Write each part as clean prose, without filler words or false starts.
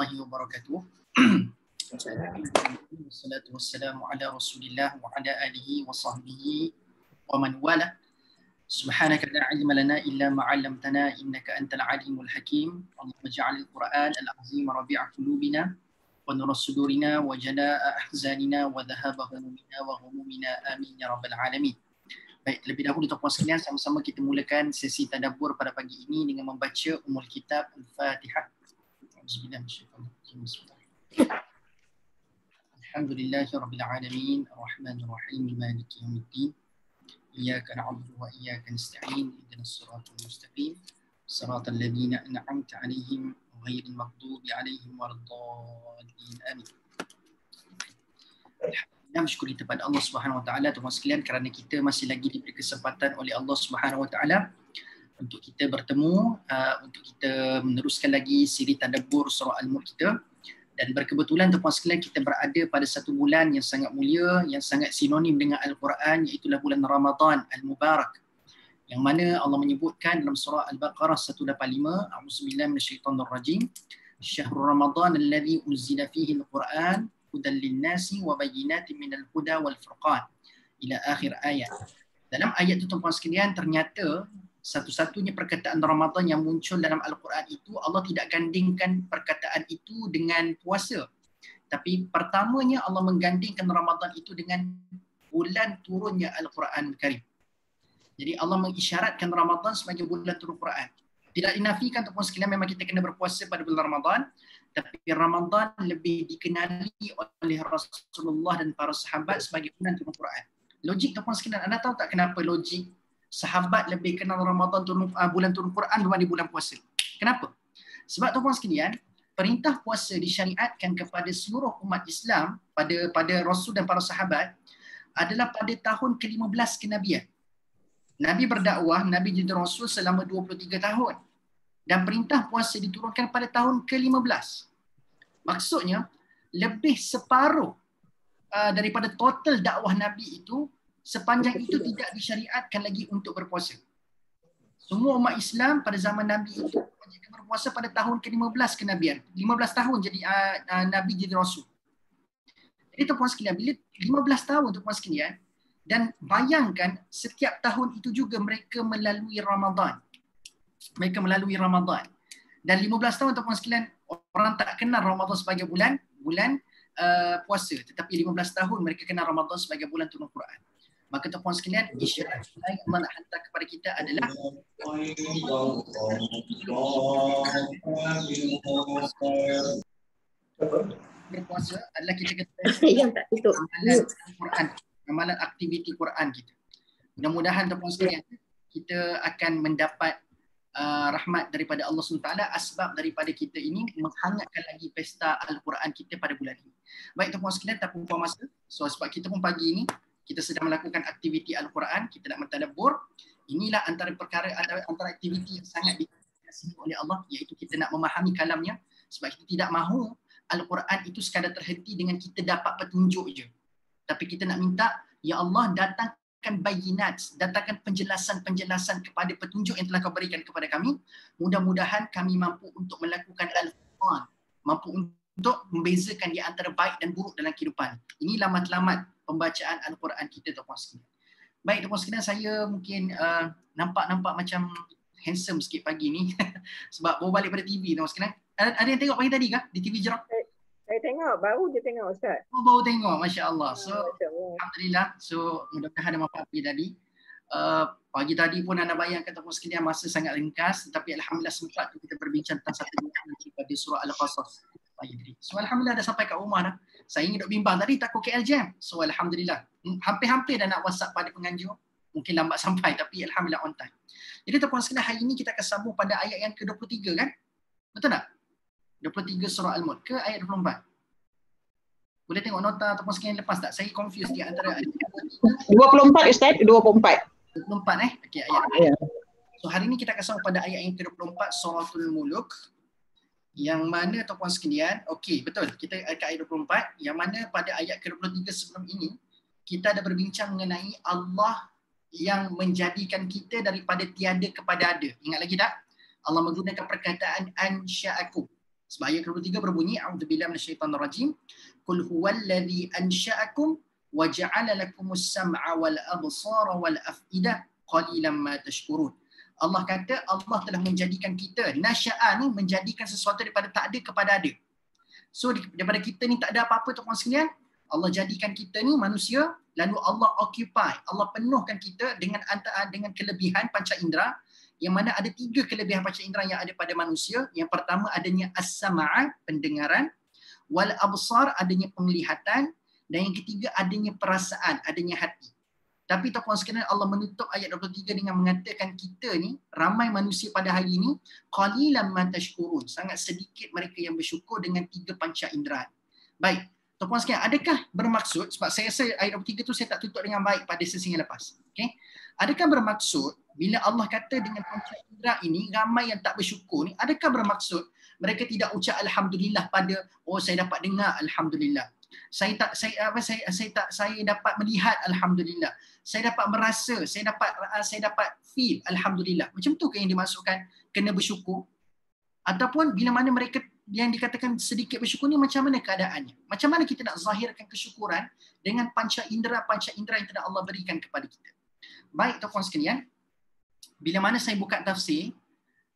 warahmatullahi wabarakatuh. Wassalatu wassalamu ala Rasulillah wa ala alihi wa sahbihi wa man wala. Subhanaka la ilma lana illa ma 'allamtana innaka antal alimul hakim. Allahumma ij'alil Qur'an al-'azim rabi'a qulubina wa nur sudurina wa jalaa'a ahzanina wa dhahaba humumina wa humumina amin ya rabbal alamin. Baik, terlebih dahulu tuan-tuan sekalian, sama-sama kita mulakan sesi tadabbur pada pagi ini dengan membaca Ummul Kitab Al-Fatihah. Alhamdulillahirabbil alamin, arrahmanir rahim, maliki yaumiddin. Iyyaka na'budu wa iyyaka nasta'in, ihdinas siratal mustaqim, siratal ladzina an'amta 'alaihim ghairil maghdubi 'alaihim waladdallin. Amin. Alhamdulillah, syukur kita pada Allah Subhanahu wa taala tuan-tuan sekalian kerana kita masih lagi diberi kesempatan oleh Allah Subhanahu wa taala untuk kita bertemu, untuk kita meneruskan lagi siri tadabbur surah Al-Mulk kita. Dan berkebetulan tuan-tuan sekalian kita berada pada satu bulan yang sangat mulia, yang sangat sinonim dengan Al-Quran, iaitu bulan Ramadan Al-Mubarak, yang mana Allah menyebutkan dalam surah Al-Baqarah 185, A'udzubillahi minasyaitonirrajim, Syahrul Ramadan alladzi unzila fihi al-Quran hudan lin-nasi wa bayyinatin minal huda wal furqan, ila akhir ayat. Dalam ayat itu tuan-tuan sekalian, ternyata satu-satunya perkataan Ramadan yang muncul dalam Al-Quran itu, Allah tidak gandingkan perkataan itu dengan puasa. Tapi pertamanya Allah menggandingkan Ramadan itu dengan bulan turunnya Al-Quran Karim. Jadi Allah mengisyaratkan Ramadan sebagai bulan turun Quran. Tidak dinafikan tuan-tuan sekalian memang kita kena berpuasa pada bulan Ramadan, tapi Ramadan lebih dikenali oleh Rasulullah dan para sahabat sebagai bulan turun Quran. Logik tuan-tuan sekalian, anda tahu tak kenapa logik sahabat lebih kenal Ramadan bulan turun Quran berbanding bulan puasa? Kenapa? Sebab tuan-tuan sekalian, perintah puasa disyariatkan kepada seluruh umat Islam pada Rasul dan para sahabat adalah pada tahun ke-15 kenabian. Nabi berdakwah, Nabi jadi Rasul selama 23 tahun. Dan perintah puasa diturunkan pada tahun ke-15. Maksudnya, lebih separuh daripada total dakwah Nabi itu, sepanjang itu tidak disyariatkan lagi untuk berpuasa. Semua umat Islam pada zaman Nabi itu berpuasa pada tahun ke-15 kenabian. 15 tahun jadi Nabi jadi Rasul. Jadi tuan-tuan sekalian, bila 15 tahun tuan-tuan sekalian, dan bayangkan setiap tahun itu juga mereka melalui Ramadan. Mereka melalui Ramadan. Dan 15 tahun tuan-tuan sekalian, orang tak kenal Ramadan sebagai bulan puasa. Tetapi 15 tahun mereka kenal Ramadan sebagai bulan turun Quran. Maka tuan-tuan sekalian, isyarat yang Allah nak hantar kepada kita adalah berpuasa adalah kita kata amalan Quran, amalan aktiviti Quran kita. Mudah-mudahan tuan-tuan sekalian, kita akan mendapat rahmat daripada Allah SWT, asbab daripada kita ini menghangatkan lagi pesta Al-Quran kita pada bulan ini. Baik tuan-tuan sekalian, tak pun masa. So sebab kita pun pagi ini kita sedang melakukan aktiviti Al-Quran, kita nak mentadabbur. Inilah antara aktiviti yang sangat dikasihi oleh Allah, iaitu kita nak memahami kalamnya. Sebab kita tidak mahu Al-Quran itu sekadar terhenti dengan kita dapat petunjuk je. Tapi kita nak minta, ya Allah datangkan bayinat, datangkan penjelasan-penjelasan kepada petunjuk yang telah kau berikan kepada kami. Mudah-mudahan kami mampu untuk melakukan Al-Quran, mampu untuk membezakan di antara baik dan buruk dalam kehidupan. Inilah matlamat pembacaan Al-Quran kita tuan-tuan sekalian. Baik tuan-tuan sekalian, saya mungkin nampak macam handsome sikit pagi ni sebab baru balik pada TV tuan-tuan sekalian. Ada yang tengok pagi tadi kah di TV Jerak? Saya tengok, baru je tengok Ustaz. Oh, baru tengok, Masya Allah. So, Alhamdulillah. So, mudah-mudahan ada manfaat pagi tadi. Pagi tadi pun anda bayangkan tuan-tuan sekalian masa sangat ringkas, tetapi Alhamdulillah sempat kita berbincang tentang satu ayat daripada surah Al-Qasas. So Alhamdulillah dah sampai kat rumah dah. Saya ingin duk bimbang tadi takut KL jam. So Alhamdulillah. Hampir-hampir dah nak WhatsApp pada penganjur. Mungkin lambat sampai tapi Alhamdulillah on time. Jadi tuan-tuan sekalian, hari ini kita akan sambung pada ayat yang ke-23 kan? Betul tak? 23 surah Al-Mulk ke ayat 24? Boleh tengok nota tuan-tuan sekalian lepas tak? Saya confused di antara ayat 24 Ustaz, 24. 24 Okey, ayat. So hari ini kita akan sambung pada ayat yang ke-24 suratul Mulk. Yang mana tuan-tuan sekalian, okey betul, kita ke ayat 24, yang mana pada ayat ke-23 sebelum ini kita ada berbincang mengenai Allah yang menjadikan kita daripada tiada kepada ada. Ingat lagi tak? Allah menggunakan perkataan ansya'akum. Sebab ayat 23 berbunyi, a'udzubillahi minasyaitonirrajim, qul huwallazi ansha'akum wa ja'ala lakumus sam'a wal absara wal af'idah qalilan ma tashkurun. Allah kata Allah telah menjadikan kita, nasya'a ni menjadikan sesuatu daripada tak ada kepada ada. So daripada kita ni tak ada apa-apa tuan-tuan sekalian, Allah jadikan kita ni manusia, lalu Allah occupy, Allah penuhkan kita dengan kelebihan panca indera, yang mana ada 3 kelebihan panca indera yang ada pada manusia. Yang pertama adanya as-sam'a, pendengaran, wal absar, adanya penglihatan, dan yang ketiga adanya perasaan, adanya hati. Tapi tuan-tuan sekalian, Allah menutup ayat 23 dengan mengatakan kita ni, ramai manusia pada hari ini, qalilan ma tashkurun, sangat sedikit mereka yang bersyukur dengan 3 panca indera. Baik, tuan-tuan sekalian, adakah bermaksud, sebab saya rasa ayat 23 tu saya tak tutup dengan baik pada sesi yang lepas. Okay? Adakah bermaksud bila Allah kata dengan panca indera ini ramai yang tak bersyukur ni, adakah bermaksud mereka tidak ucap alhamdulillah pada saya dapat dengar alhamdulillah. Saya dapat melihat alhamdulillah. Saya dapat merasa, saya dapat feel alhamdulillah. Macam tu ke yang dimaksudkan kena bersyukur? Ataupun bila mana mereka yang dikatakan sedikit bersyukur ni macam mana keadaannya? Macam mana kita nak zahirkan kesyukuran dengan panca indera yang telah Allah berikan kepada kita? Baik tuan-tuan sekalian, bila mana saya buka tafsir,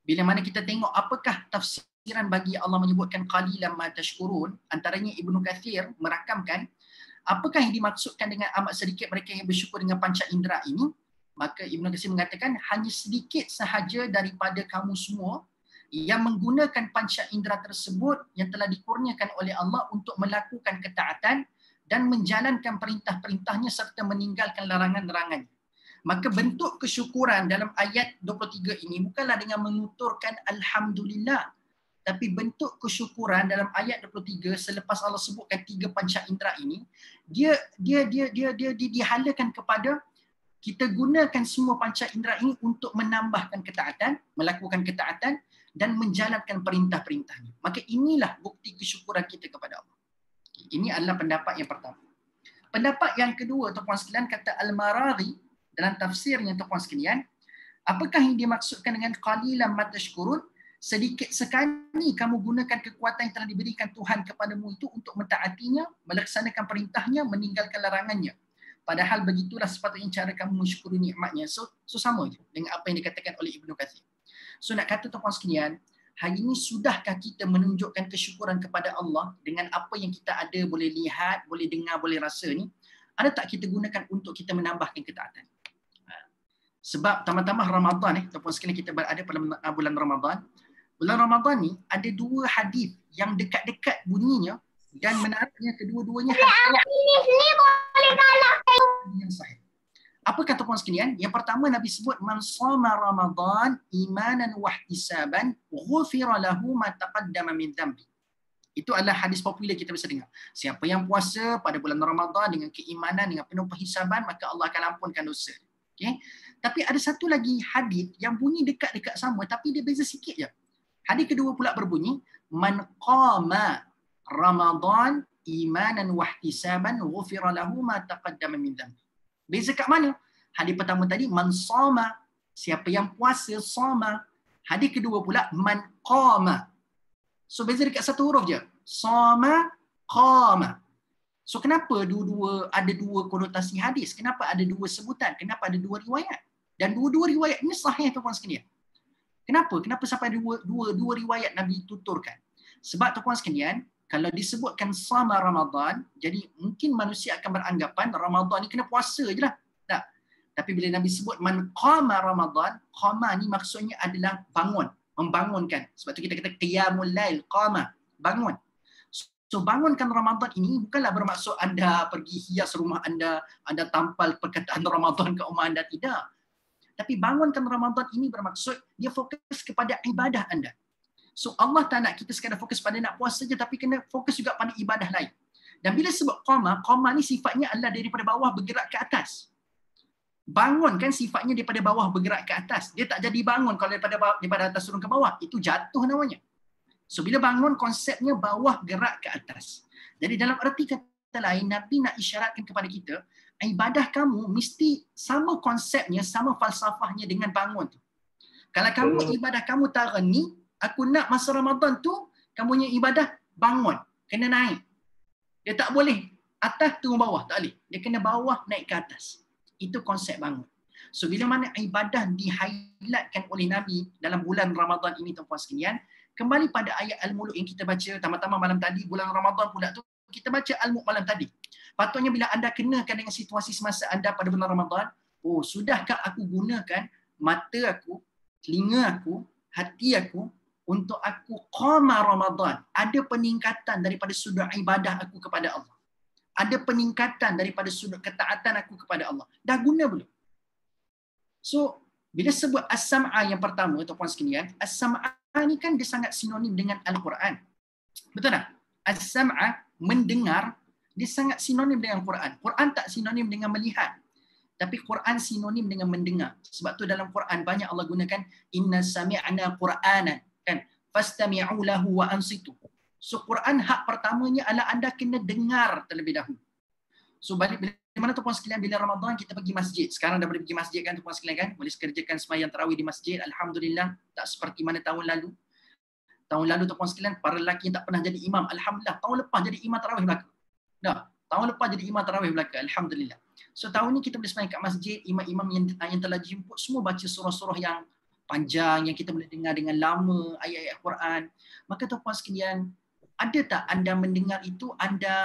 bila mana kita tengok apakah tafsiran bagi Allah menyebutkan qalilan ma tashkurun, antaranya Ibnu Katsir merakamkan apakah yang dimaksudkan dengan amat sedikit mereka yang bersyukur dengan panca indera ini. Maka Ibnu Katsir mengatakan hanya sedikit sahaja daripada kamu semua yang menggunakan panca indera tersebut yang telah dikurniakan oleh Allah untuk melakukan ketaatan dan menjalankan perintah-perintahnya serta meninggalkan larangan-larangannya. Maka bentuk kesyukuran dalam ayat 23 ini bukanlah dengan menuturkan alhamdulillah, tapi bentuk kesyukuran dalam ayat 23 selepas Allah sebutkan 3 panca indera ini, dia dihalakan kepada kita gunakan semua panca indera ini untuk menambahkan ketaatan, melakukan ketaatan dan menjalankan perintah-perintahnya. Maka inilah bukti kesyukuran kita kepada Allah. Ini adalah pendapat yang pertama. Pendapat yang kedua, tuan-tuan sekalian, kata Al-Maraghi dalam tafsirnya, tuan-tuan sekalian, apakah yang dimaksudkan dengan qalilan ma tashkurun? Sedikit sekali kamu gunakan kekuatan yang telah diberikan Tuhan kepadamu itu untuk mentaatinya, melaksanakan perintahnya, meninggalkan larangannya. Padahal begitulah sepatutnya cara kamu mensyukuri nikmatnya. So sama je dengan apa yang dikatakan oleh Ibnu Katsir. So nak kata tuan-tuan sekalian, hari ini sudahkah kita menunjukkan kesyukuran kepada Allah dengan apa yang kita ada, boleh lihat, boleh dengar, boleh rasa ni? Ada tak kita gunakan untuk kita menambahkan ketaatan? Sebab tambah-tambah Ramadan tuan-tuan sekalian, kita berada pada bulan Ramadan. Bulan Ramadan ni ada 2 hadis yang dekat-dekat bunyinya dan menariknya kedua-duanya hadis yang sahih. Apa kata tuan sekalian? Yang pertama Nabi sebut man shama Ramadan imanan wa ihtisaban ghufira lahu ma taqaddama min dhanbi. Itu adalah hadis popular kita bisa dengar. Siapa yang puasa pada bulan Ramadan dengan keimanan, dengan penuh perhisaban, maka Allah akan ampunkan dosa. Okay? Tapi ada satu lagi hadis yang bunyi dekat-dekat sama tapi dia beza sikit je. Hadis kedua pula berbunyi man qama Ramadan imanan wa ihtisaban ghufira lahu ma taqaddama min dhanbi. Beza kat mana? Hadis pertama tadi man shama, siapa yang puasa, shama. Hadis kedua pula man qama. So beza dekat satu huruf je. Shama, qama. So kenapa ada dua konotasi hadis? Kenapa ada 2 sebutan? Kenapa ada 2 riwayat? Dan dua-dua riwayat ini sahih tuan-tuan sekalian. Kenapa? Kenapa sampai dua riwayat Nabi tuturkan? Sebab tuan-tuan sekalian, kalau disebutkan sama Ramadan, jadi mungkin manusia akan beranggapan Ramadan ni kena puasa je lah. Tak. Tapi bila Nabi sebut man qama Ramadan, qama ni maksudnya adalah bangun, membangunkan. Sebab tu kita kata qiyamul lail, qama, bangun. So bangunkan Ramadan ini bukanlah bermaksud anda pergi hias rumah anda tampal perkataan Ramadan ke rumah anda, tidak. Tapi bangunkan Ramadan ini bermaksud dia fokus kepada ibadah anda. So Allah tak nak kita sekadar fokus pada nak puasa saja, tapi kena fokus juga pada ibadah lain. Dan bila sebut qama ni sifatnya adalah daripada bawah bergerak ke atas. Bangun kan sifatnya daripada bawah bergerak ke atas. Dia tak jadi bangun kalau daripada atas turun ke bawah. Itu jatuh namanya. So bila bangun konsepnya bawah gerak ke atas. Jadi dalam arti kata lain, Nabi nak isyaratkan kepada kita, ibadah kamu mesti sama konsepnya, sama falsafahnya dengan bangun tu. Kalau kamu ibadah kamu tarani, aku nak masa Ramadan tu Kamu punya ibadah, bangun. Kena naik. Dia tak boleh atas turun bawah. Tak boleh. Dia kena bawah naik ke atas. Itu konsep bangun. So bila mana ibadah di-highlightkan oleh Nabi dalam bulan Ramadan ini tuan-tuan sekalian, kembali pada ayat Al-Muluk yang kita baca tama-tama malam tadi, bulan Ramadan pula tu, kita baca Al-Muluk malam tadi. Patutnya bila anda kenakan dengan situasi semasa anda pada bulan Ramadan, oh sudahkah aku gunakan mata aku, telinga aku, hati aku untuk aku qama Ramadan. Ada peningkatan daripada sudut ibadah aku kepada Allah. Ada peningkatan daripada sudut ketaatan aku kepada Allah. Dah guna belum? So, bila sebut as-sam'a yang pertama, tuan-tuan sekalian, as-sam'a ni kan dia sangat sinonim dengan Al-Quran. Betul tak? As-sam'a, mendengar, dia sangat sinonim dengan Quran. Quran tak sinonim dengan melihat. Tapi Quran sinonim dengan mendengar. Sebab tu dalam Quran banyak Allah gunakan inna sami'na Qur'anan, kan? Fastami'u lahu wa ansitu. So Quran hak pertamanya adalah anda kena dengar terlebih dahulu. So balik bila mana tuan-puan sekalian, bila Ramadan kita pergi masjid. Sekarang dah boleh pergi masjid kan tuan-puan sekalian kan? Boleh sekerjakan sembahyang tarawih di masjid. Alhamdulillah, tak seperti mana tahun lalu. Tahun lalu tuan-puan sekalian, para lelaki yang tak pernah jadi imam. Alhamdulillah, tahun lepas jadi imam tarawih belaka. Dah, tahun lepas jadi imam tarawih belaka. Alhamdulillah. So tahun ni kita boleh sembahyang kat masjid, imam-imam yang telah dijemput semua baca surah-surah yang panjang, yang kita boleh dengar dengan lama, ayat-ayat Quran. Maka tuan-puan sekalian, ada tak anda mendengar itu, anda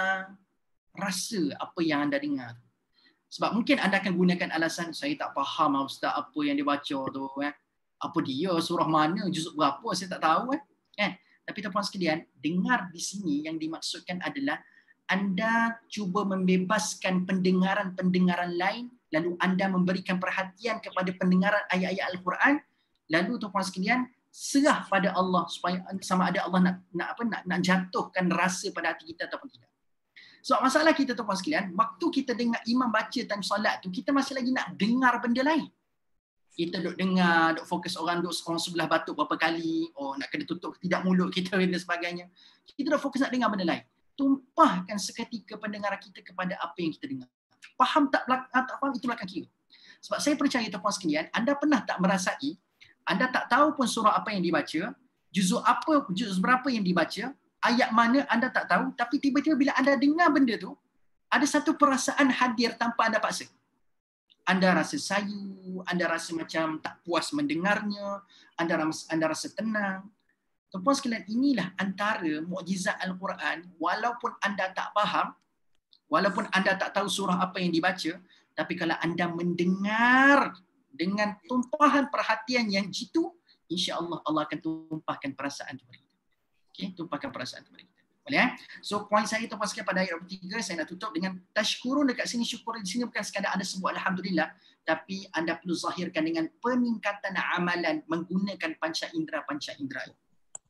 rasa apa yang anda dengar? Sebab mungkin anda akan gunakan alasan, saya tak faham Ustaz apa yang dia baca tu. Apa dia, surah mana, juzuk berapa, saya tak tahu. Tapi tuan-puan sekalian, dengar di sini yang dimaksudkan adalah anda cuba membebaskan pendengaran-pendengaran lain, lalu anda memberikan perhatian kepada pendengaran ayat-ayat Al-Quran, lalu tuan-puan sekalian, serah pada Allah supaya sama ada Allah nak jatuhkan rasa pada hati kita ataupun tidak. So masalah kita tuan-puan sekalian, waktu kita dengar imam baca time solat tu, kita masih lagi nak dengar benda lain. Kita duk dengar, duk fokus orang sebelah batuk berapa kali, nak kena tutup tidak mulut kita dan sebagainya. Kita duk fokus nak dengar benda lain. Tumpahkan seketika pendengaran kita kepada apa yang kita dengar. Faham tak faham, itu belakang kira. Sebab saya percaya tuan-puan sekalian, anda pernah tak merasai, anda tak tahu pun surah apa yang dibaca, juzuk berapa yang dibaca, ayat mana anda tak tahu, tapi tiba-tiba bila anda dengar benda tu, ada satu perasaan hadir tanpa anda paksa. Anda rasa sayu, anda rasa macam tak puas mendengarnya, anda rasa tenang. Tuan-puan sekalian, inilah antara mukjizat Al-Quran. Walaupun anda tak faham, walaupun anda tak tahu surah apa yang dibaca, tapi kalau anda mendengar dengan tumpahan perhatian yang jitu, insya-Allah Allah akan tumpahkan perasaan kepada kita. Okey, tumpahkan perasaan kepada kita. Boleh? So poin saya tuan-puan sekalian pada ayat 23, saya nak tutup dengan tashkurun dekat sini. Syukur di sini bukan sekadar anda sebut alhamdulillah, tapi anda perlu zahirkan dengan peningkatan amalan menggunakan panca indera.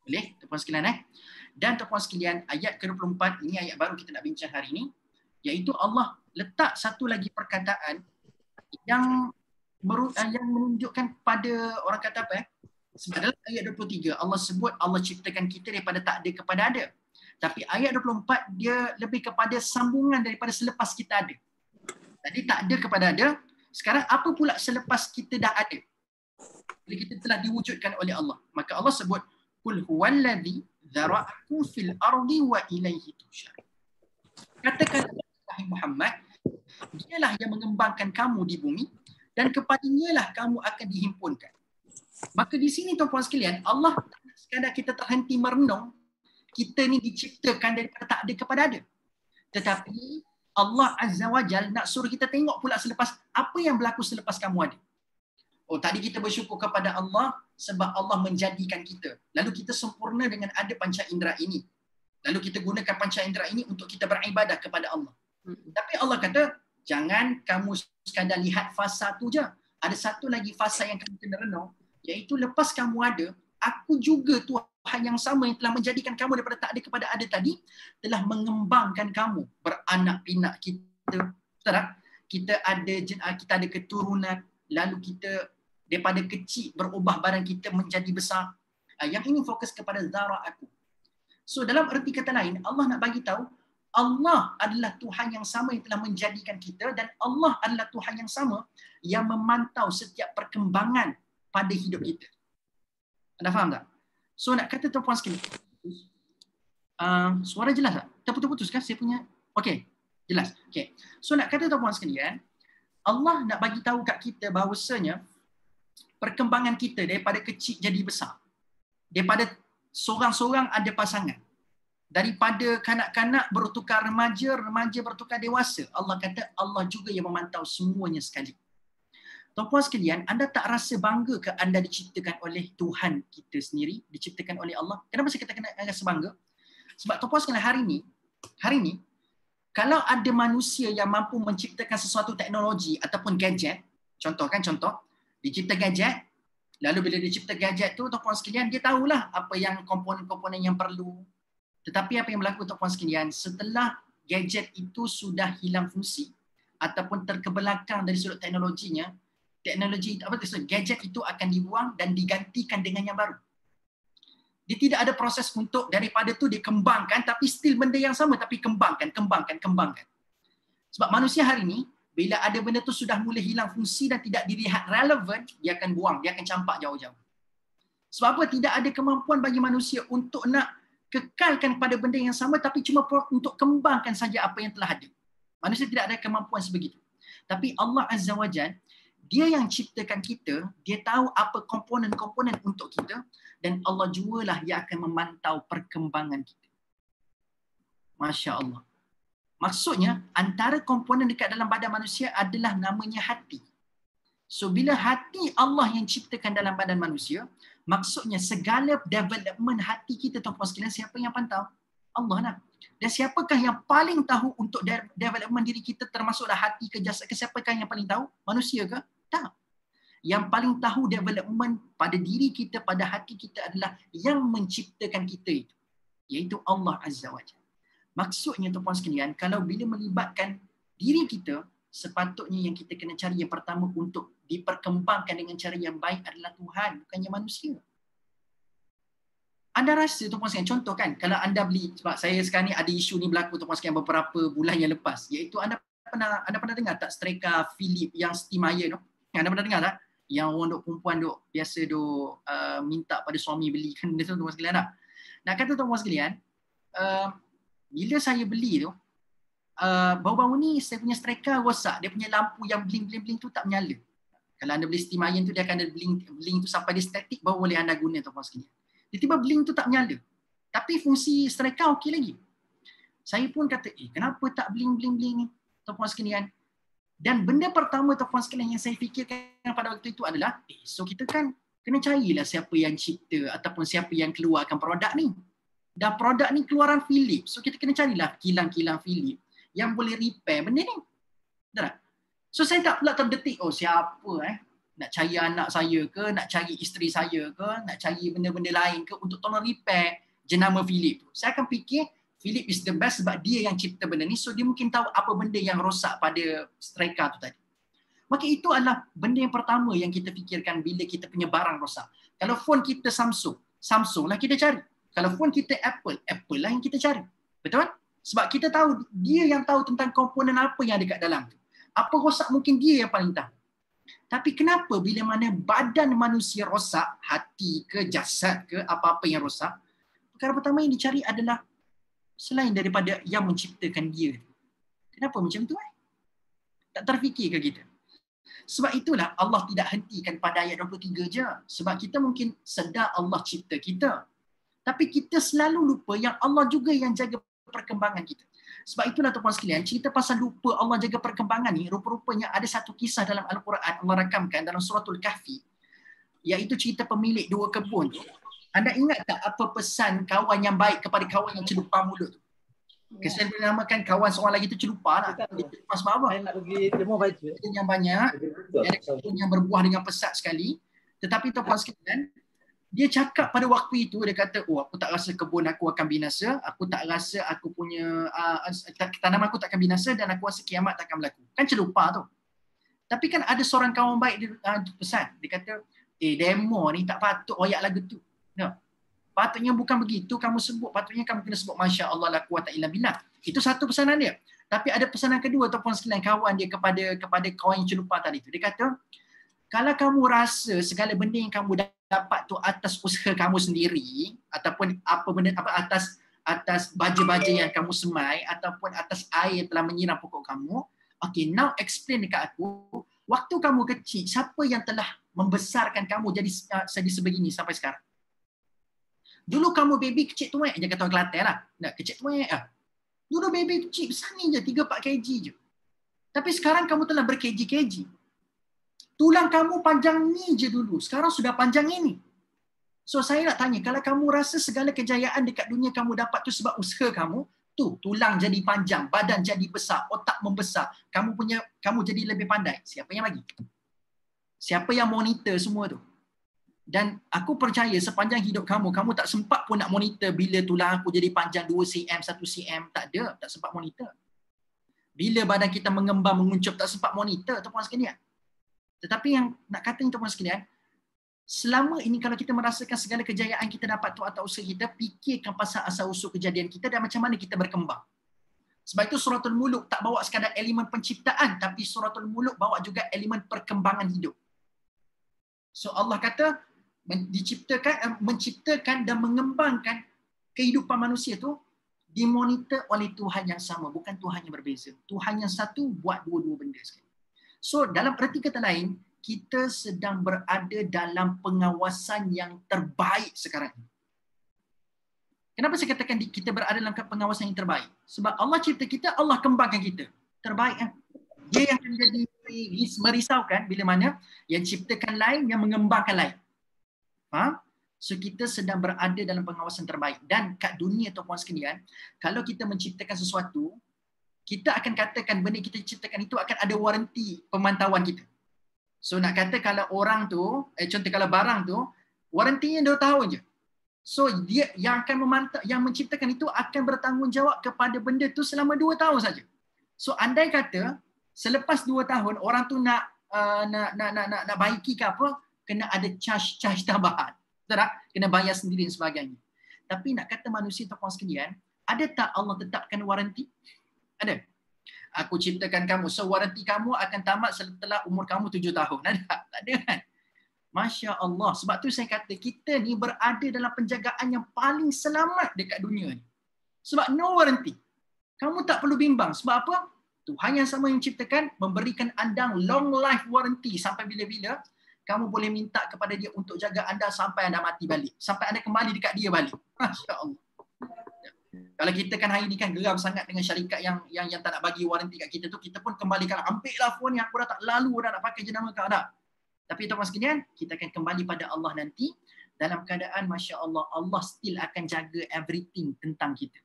Boleh tuan-puan sekalian Dan tuan-puan sekalian, ayat ke-24 ini ayat baru kita nak bincang hari ini, iaitu Allah letak satu lagi perkataan yang menunjukkan pada orang kata apa sebab dalam ayat 23 Allah sebut Allah ciptakan kita daripada tak ada kepada ada. Tapi ayat 24 dia lebih kepada sambungan daripada selepas kita ada. Tadi tak ada kepada ada, sekarang apa pula selepas kita dah ada? Bila kita telah diwujudkan oleh Allah. Maka Allah sebut Qul huwallazi dzara'akum fil ardi wa ilaihi tusyar. Katakan wahai Muhammad, dialah yang mengembangkan kamu di bumi dan kepadanya lah kamu akan dihimpunkan. Maka di sini tuan-puan sekalian, Allah tak nak sekadar kita terhenti merenung, kita ni diciptakan daripada tak ada kepada ada. Tetapi Allah Azza wa Jal nak suruh kita tengok pula selepas apa yang berlaku selepas kamu ada. Tadi kita bersyukur kepada Allah sebab Allah menjadikan kita. Lalu kita sempurna dengan ada panca indera ini. Lalu kita gunakan panca indera ini untuk kita beribadah kepada Allah. Tapi Allah kata, jangan kamu sekadar lihat fasa tu je. Ada satu lagi fasa yang kamu kena renung, iaitu lepas kamu ada, aku juga Tuhan yang sama yang telah menjadikan kamu daripada tak ada kepada ada tadi, telah mengembangkan kamu beranak pinak kita. Betul tak? Kita ada keturunan, lalu kita daripada kecil berubah badan kita menjadi besar. Yang ini fokus kepada zara aku. So dalam erti kata lain, Allah nak bagi tahu Allah adalah Tuhan yang sama yang telah menjadikan kita dan Allah adalah Tuhan yang sama yang memantau setiap perkembangan pada hidup kita. Anda faham tak? So nak kata tuan-puan sekalian, Suara jelas tak? Terputus-putus kan saya punya? Okey, jelas. Okey. So nak kata tuan-puan sekalian, Allah nak bagi tahu kat kita bahawasanya perkembangan kita daripada kecil jadi besar. Daripada seorang-seorang ada pasangan. Daripada kanak-kanak bertukar remaja, remaja bertukar dewasa. Allah kata Allah juga yang memantau semuanya sekali. Tuan-puan sekalian, anda tak rasa bangga ke anda diciptakan oleh Tuhan kita sendiri, diciptakan oleh Allah? Kenapa saya katakan rasa bangga? Sebab tuan-puan sekalian, hari ini, kalau ada manusia yang mampu menciptakan sesuatu teknologi ataupun gadget, contoh, dicipta gadget, lalu bila dicipta gadget tu, tuan-puan sekalian, dia tahulah apa yang komponen-komponen yang perlu. Tetapi apa yang berlaku tuan-puan sekalian, setelah gadget itu sudah hilang fungsi ataupun terkebelakang dari sudut teknologinya, gadget itu akan dibuang dan digantikan dengan yang baru. Dia tidak ada proses untuk daripada tu dikembangkan, tapi still benda yang sama tapi kembangkan. Sebab manusia hari ni, bila ada benda tu sudah mula hilang fungsi dan tidak dilihat relevan, dia akan buang, dia akan campak jauh-jauh. Sebab apa? Tidak ada kemampuan bagi manusia untuk nak kekalkan pada benda yang sama tapi cuma untuk kembangkan saja apa yang telah ada. Manusia tidak ada kemampuan sebegitu. Tapi Allah Azza wa Jalla, dia yang ciptakan kita, dia tahu apa komponen-komponen untuk kita dan Allah jugalah yang akan memantau perkembangan kita. Masya Allah. Maksudnya, antara komponen dekat dalam badan manusia adalah namanya hati. So, bila hati Allah yang ciptakan dalam badan manusia, maksudnya segala development hati kita, tuan-puan sekalian, siapa yang pantau? Allah lah. Dan siapakah yang paling tahu untuk development diri kita, termasuklah hati ke jasad ke, siapakah yang paling tahu? Manusia ke? Tak. Yang paling tahu development pada diri kita, pada hati kita adalah yang menciptakan kita itu, iaitu Allah Azza wa Jalla. Maksudnya tuan-puan sekalian, kalau bila melibatkan diri kita, sepatutnya yang kita kena cari yang pertama untuk diperkembangkan dengan cara yang baik adalah Tuhan, bukannya manusia. Anda rasa tuan-puan sekalian, contoh kan, kalau anda beli, sebab saya sekarang ni ada isu ni berlaku tuan-puan sekalian beberapa bulan yang lepas, iaitu anda pernah dengar tak striker Philip yang steam iron tu? Anda pernah dengar tak? Yang orang perempuan biasa minta pada suami belikan benda tu, tuan-puan sekalian tak? Nak kata tuan-puan sekalian, bila saya beli tu, baru-baru ni saya punya striker rosak, dia punya lampu yang bling-bling-bling tu tak menyala. Kalau anda beli steam iron tu, dia akan ada bling tu sampai dia statik, baru boleh anda guna tuan-puan sekalian. Tiba-tiba bling tu tak menyala. Tapi fungsi striker okey lagi. Saya pun kata, kenapa tak bling-bling-bling ni tuan-puan sekalian? Dan benda pertama tuan-puan sekalian yang saya fikirkan pada waktu itu adalah, so kita kan kena carilah siapa yang cipta ataupun siapa yang keluarkan produk ni. Dan produk ni keluaran Philips. So kita kena carilah kilang-kilang Philips yang boleh repair benda ni. Betul tak? So saya tak pula terdetik, siapa nak cari anak saya ke, nak cari isteri saya ke, nak cari benda-benda lain ke untuk tolong repair jenama Philips tu. Saya akan fikir Philips is the best sebab dia yang cipta benda ni, so dia mungkin tahu apa benda yang rosak pada striker tu tadi. Maka itu adalah benda yang pertama yang kita fikirkan bila kita punya barang rosak. Kalau phone kita Samsung lah kita cari. Kalau phone kita Apple lah yang kita cari. Betul? Sebab kita tahu, dia yang tahu tentang komponen apa yang ada kat dalam tu. Apa rosak mungkin dia yang paling tahu. Tapi kenapa bila mana badan manusia rosak, hati ke, jasad ke, apa-apa yang rosak, perkara pertama yang dicari adalah selain daripada yang menciptakan dia. Kenapa macam tu? Tak terfikir ke kita? Sebab itulah Allah tidak hentikan pada ayat 23 je. Sebab kita mungkin sedar Allah cipta kita. Tapi kita selalu lupa yang Allah juga yang jaga perkembangan kita. Sebab itulah tuan-puan sekalian, cerita pasal lupa Allah jaga perkembangan ni, rupa-rupanya ada satu kisah dalam Al-Quran Allah rakamkan dalam suratul Kahfi, iaitu cerita pemilik dua kebun tu. Anda ingat tak apa pesan kawan yang baik kepada kawan yang celupa mulut tu? Saya boleh namakan kawan seorang lagi tu celupa lah. Dia celupa sebab apa? Saya nak pergi demo baju. Yang banyak, ada kebun yang berbuah dengan pesat sekali. Tetapi tuan-puan sekalian, dia cakap pada waktu itu, dia kata, aku tak rasa kebun aku akan binasa, aku tak rasa aku punya tanaman aku tak akan binasa dan aku rasa kiamat tak akan berlaku. Kan celupa tu. Tapi kan ada seorang kawan baik dia pesan, dia kata, demo ni tak patut royak lagu tu. No. Patutnya bukan begitu kamu sebut, patutnya kamu kena sebut Masya Allah la quwata illa billah. Itu satu pesanan dia. Tapi ada pesanan kedua tuan-puan sekalian, kawan dia kepada kawan yang celupa tadi tu. Dia kata, kalau kamu rasa segala benda yang kamu dapat tu atas usaha kamu sendiri ataupun atas atas baja-baja yang kamu semai ataupun atas air telah menyiram pokok kamu. Okay, now explain dekat aku, waktu kamu kecil, siapa yang telah membesarkan kamu jadi sebegini sampai sekarang? Dulu kamu baby kecil tuek je, kata orang Kelantan lah. Nak kecil tuek lah. Dulu baby kecil besar ni je, 3-4 kg je. Tapi sekarang kamu telah ber-kg-kg. Tulang kamu panjang ni je dulu, sekarang sudah panjang ini. So saya nak tanya, kalau kamu rasa segala kejayaan dekat dunia kamu dapat tu sebab usaha kamu, tu tulang jadi panjang, badan jadi besar, otak membesar, kamu jadi lebih pandai. Siapa yang bagi? Siapa yang monitor semua tu? Dan aku percaya sepanjang hidup kamu tak sempat pun nak monitor bila tulang aku jadi panjang 2 cm, 1 cm. Tak ada, tak sempat monitor. Bila badan kita mengembang, menguncup, tak sempat monitor, tuan-tuan sekalian. Tetapi yang nak kata ni, tuan-tuan sekalian, selama ini kalau kita merasakan segala kejayaan kita dapat tu atas usaha kita, fikirkan pasal asal-usul kejadian kita dan macam mana kita berkembang. Sebab itu Suratul Muluk tak bawa sekadar elemen penciptaan, tapi Suratul Muluk bawa juga elemen perkembangan hidup. So Allah kata, menciptakan dan mengembangkan kehidupan manusia tu dimonitor oleh Tuhan yang sama, bukan Tuhan yang berbeza. Tuhan yang satu buat dua-dua benda sekali. So dalam erti kata lain, kita sedang berada dalam pengawasan yang terbaik sekarang ini. Kenapa saya katakan kita berada dalam pengawasan yang terbaik? Sebab Allah cipta kita, Allah kembangkan kita. Terbaik kan? Dia yang akan jadi merisaukan bila mana yang ciptakan lain, yang mengembangkan lain. Faham? So kita sedang berada dalam pengawasan terbaik. Dan kat dunia tuan-puan sekalian, kalau kita menciptakan sesuatu, kita akan katakan benda kita ciptakan itu akan ada waranti pemantauan kita. So nak kata kalau orang tu, contoh kalau barang tu, warantinya 2 tahun je. So dia yang akan memantau, yang menciptakan itu akan bertanggungjawab kepada benda tu selama 2 tahun saja. So andai kata selepas 2 tahun orang tu nak baiki ke apa, kena ada charge tambahan. Betul tak? Kena bayar sendiri dan sebagainya. Tapi nak kata manusia tuan-puan sekalian, ada tak Allah tetapkan waranti? Ada. Aku ciptakan kamu, so waranti kamu akan tamat setelah umur kamu 7 tahun. Ada? Tak ada kan? Masya Allah. Sebab tu saya kata kita ni berada dalam penjagaan yang paling selamat dekat dunia ni. Sebab no waranti. Kamu tak perlu bimbang. Sebab apa? Tuhan yang sama yang ciptakan memberikan anda long life warranty sampai bila-bila. Kamu boleh minta kepada dia untuk jaga anda sampai anda mati balik. Sampai anda kembali dekat dia balik. Masya Allah. Kalau kita kan hari ni kan geram sangat dengan syarikat yang tak nak bagi waranti kat kita tu, kita pun kembalikan, ambil lah phone yang aku dah tak lalu dah nak pakai jenama kau dah. Tapi tuan-tuan sekalian, kita akan kembali pada Allah nanti dalam keadaan Masya Allah, Allah still akan jaga everything tentang kita.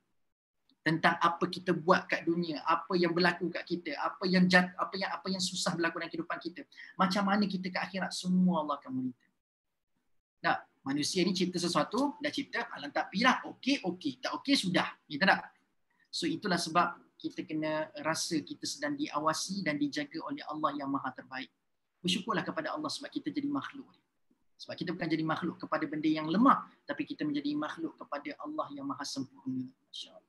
Tentang apa kita buat kat dunia, apa yang berlaku kat kita, apa yang susah berlaku dalam kehidupan kita. Macam mana kita ke akhirat, semua Allah akan monitor. Nah, manusia ni cipta sesuatu, dah cipta, alam tak pilah, okey, tak okey sudah. Kita tak? So itulah sebab kita kena rasa kita sedang diawasi dan dijaga oleh Allah yang Maha Terbaik. Bersyukurlah kepada Allah sebab kita jadi makhluk. Sebab kita bukan jadi makhluk kepada benda yang lemah, tapi kita menjadi makhluk kepada Allah yang Maha Sempurna. Masya-Allah.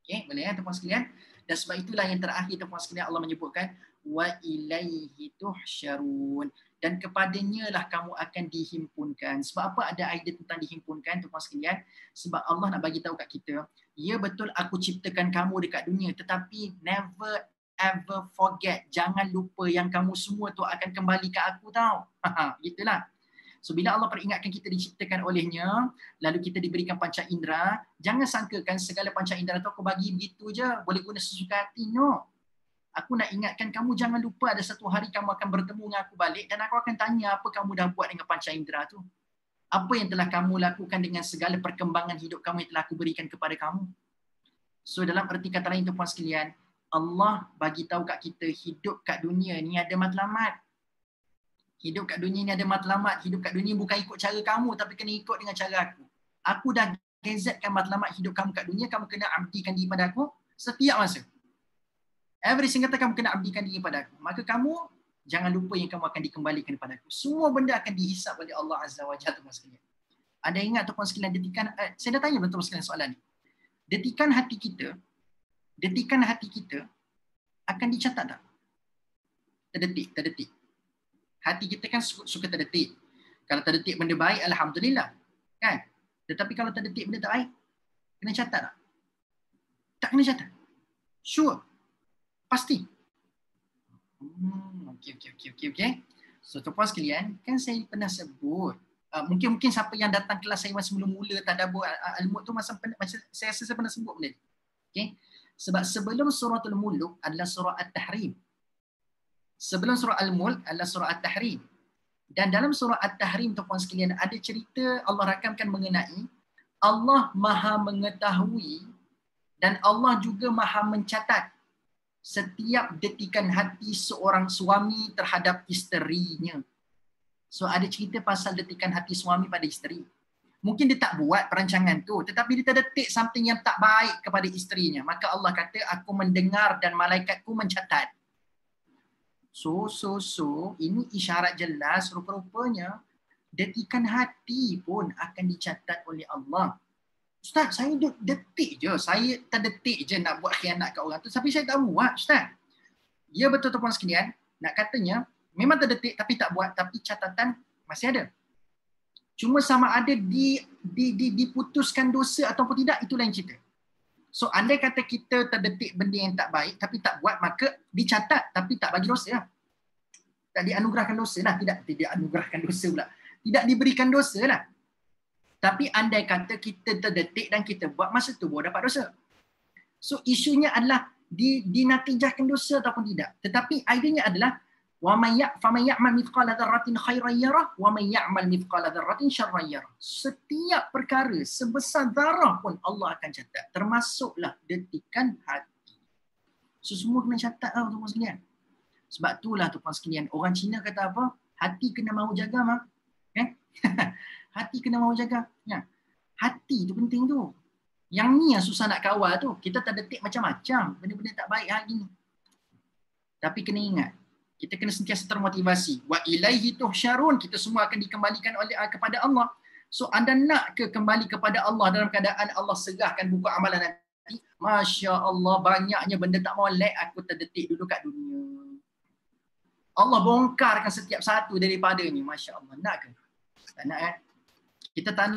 Okay, boleh ya tuan-tuan sekalian? Dan sebab itulah yang terakhir tuan-tuan sekalian Allah menyebutkan wa ilaihi tuhsyarun, dan kepadanya lah kamu akan dihimpunkan. Sebab apa ada idea tentang dihimpunkan tuan-tuan sekalian? Sebab Allah nak bagi tahu kat kita, ya betul aku ciptakan kamu dekat dunia, tetapi never ever forget, jangan lupa yang kamu semua tu akan kembali ke aku tau. Gitulah. So bila Allah peringatkan kita diciptakan olehnya, lalu kita diberikan panca indera, jangan sangkakan segala panca indera tu aku bagi begitu je, boleh guna sesuka hati. No. Aku nak ingatkan kamu, jangan lupa ada satu hari kamu akan bertemu dengan aku balik dan aku akan tanya apa kamu dah buat dengan panca indera tu. Apa yang telah kamu lakukan dengan segala perkembangan hidup kamu yang telah aku berikan kepada kamu. So dalam erti kata lain tuan-tuan sekalian, Allah bagi tahu kat kita hidup kat dunia ni ada matlamat. Hidup kat dunia ni ada matlamat. Hidup kat dunia bukan ikut cara kamu, tapi kena ikut dengan cara aku. Aku dah gazetkan matlamat hidup kamu kat dunia, kamu kena abdikan diri pada aku setiap masa. Every single time kamu kena abdikan diri pada aku. Maka kamu jangan lupa yang kamu akan dikembalikan kepada aku. Semua benda akan dihisap oleh Allah Azza wa Jalla, tuan-tuan sekalian. Ada ingat tuan-tuan sekalian detikan, saya dah tanya tuan-tuan sekalian soalan ni. Detikan hati kita akan dicatat tak? Terdetik. Hati kita kan suka terdetik. Kalau terdetik benda baik, alhamdulillah. Kan? Tetapi kalau terdetik benda tak baik, kena catat tak? Tak kena catat. Sure. Pasti. Okey. So tuan-puan sekalian, kan saya pernah sebut, mungkin siapa yang datang kelas saya masa mula-mula tadabbur Al-Mulk tu masa saya rasa saya pernah sebut benda ni. Okey. Sebab sebelum suratul Mulk adalah surah At-Tahrim. Sebelum surah Al-Mulk adalah surah At-Tahrim. Dan dalam surah At-Tahrim tuan-puan sekalian ada cerita Allah rakamkan mengenai Allah Maha mengetahui dan Allah juga Maha mencatat setiap detikan hati seorang suami terhadap isterinya. So ada cerita pasal detikan hati suami pada isteri. Mungkin dia tak buat perancangan tu, tetapi dia terdetik something yang tak baik kepada isterinya. Maka Allah kata, aku mendengar dan malaikatku mencatat. So, ini isyarat jelas rupa-rupanya detikan hati pun akan dicatat oleh Allah. Ustaz, saya detik je. Saya terdetik je nak buat khianat kat orang tu. Tapi saya tak buat, Ustaz. Ya betul tuan-tuan sekalian. Nak katanya, memang terdetik tapi tak buat. Tapi catatan masih ada. Cuma sama ada diputuskan dosa ataupun tidak, itu lain cerita. So, andai kata kita terdetik benda yang tak baik tapi tak buat, maka dicatat tapi tak bagi dosa lah. Tak dianugerahkan dosa lah. Tidak anugerahkan dosa pula. Tidak diberikan dosa lah. Tapi andai kata kita terdetik dan kita buat, masa tu baru dapat dosa. So isunya adalah dinatijahkan dosa ataupun tidak. Tetapi idenya adalah faman ya'mal mithqala dzarratin khairan yarah wa man ya'mal mithqala dzarratin syarran yarah. Setiap perkara sebesar zarah pun Allah akan catat, termasuklah detikan hati. So semua kena catat lah tuan-tuan sekalian. Sebab itulah tuan-tuan sekalian, orang Cina kata apa? Hati kena mahu jaga mah. Hati kena mahu jaga. Ya. Hati tu penting tu. Yang ni yang susah nak kawal tu. Kita terdetik macam-macam benda-benda tak baik hari ni. Tapi kena ingat, kita kena sentiasa termotivasi. Wa ilaihi tuhsyarun, kita semua akan dikembalikan kepada Allah. So anda nak ke kembali kepada Allah dalam keadaan Allah serahkan buku amalan nanti? Masya Allah, banyaknya benda tak molek aku terdetik dulu kat dunia. Allah bongkarkan setiap satu daripadanya. Masya Allah, nak ke? Tak nak kan? Kita tak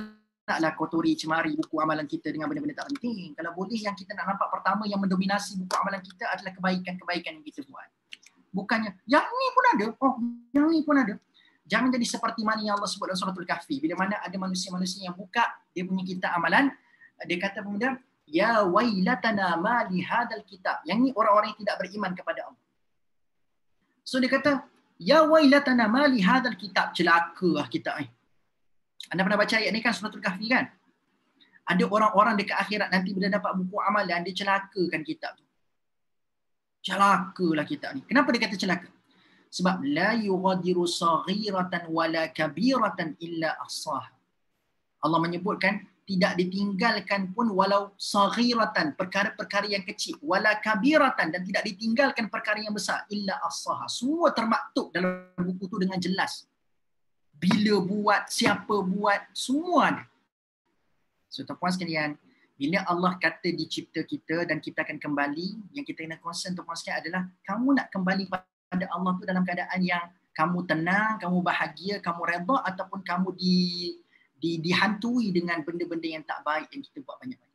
naklah kotori, cemari buku amalan kita dengan benda-benda tak penting. Kalau boleh, yang kita nak nampak pertama yang mendominasi buku amalan kita adalah kebaikan-kebaikan yang kita buat. Bukannya, yang ni pun ada. Oh, yang ni pun ada. Jangan jadi seperti mana yang Allah sebut dalam suratul Kahfi. Bila mana ada manusia-manusia yang buka dia punya kitab amalan, dia kata kemudian, ya wailatana ma li hadzal kitab. Yang ni orang-orang yang tidak beriman kepada Allah. So dia kata, ya wailatana ma li hadzal kitab. Celakalah kitab ni. Anda pernah baca ayat ni kan, suratul Kahfi kan? Ada orang-orang dekat akhirat nanti bila dapat buku amalan, dia celakakan kitab tu. Celakalah kitab ni. Kenapa dia kata celaka? Sebab la yughadiru saghiratan wala kabiratan illa ahsaha. Allah menyebutkan tidak ditinggalkan pun walau saghiratan, perkara-perkara yang kecil, wala kabiratan, dan tidak ditinggalkan perkara yang besar illa ahsaha. Semua termaktub dalam buku tu dengan jelas. Bila buat, siapa buat, semua ada. So tuan-puan sekalian, bila Allah kata dicipta kita dan kita akan kembali, yang kita kena concern tuan-puan sekalian adalah kamu nak kembali pada Allah tu dalam keadaan yang kamu tenang, kamu bahagia, kamu redha, ataupun kamu dihantui dengan benda-benda yang tak baik yang kita buat banyak-banyak.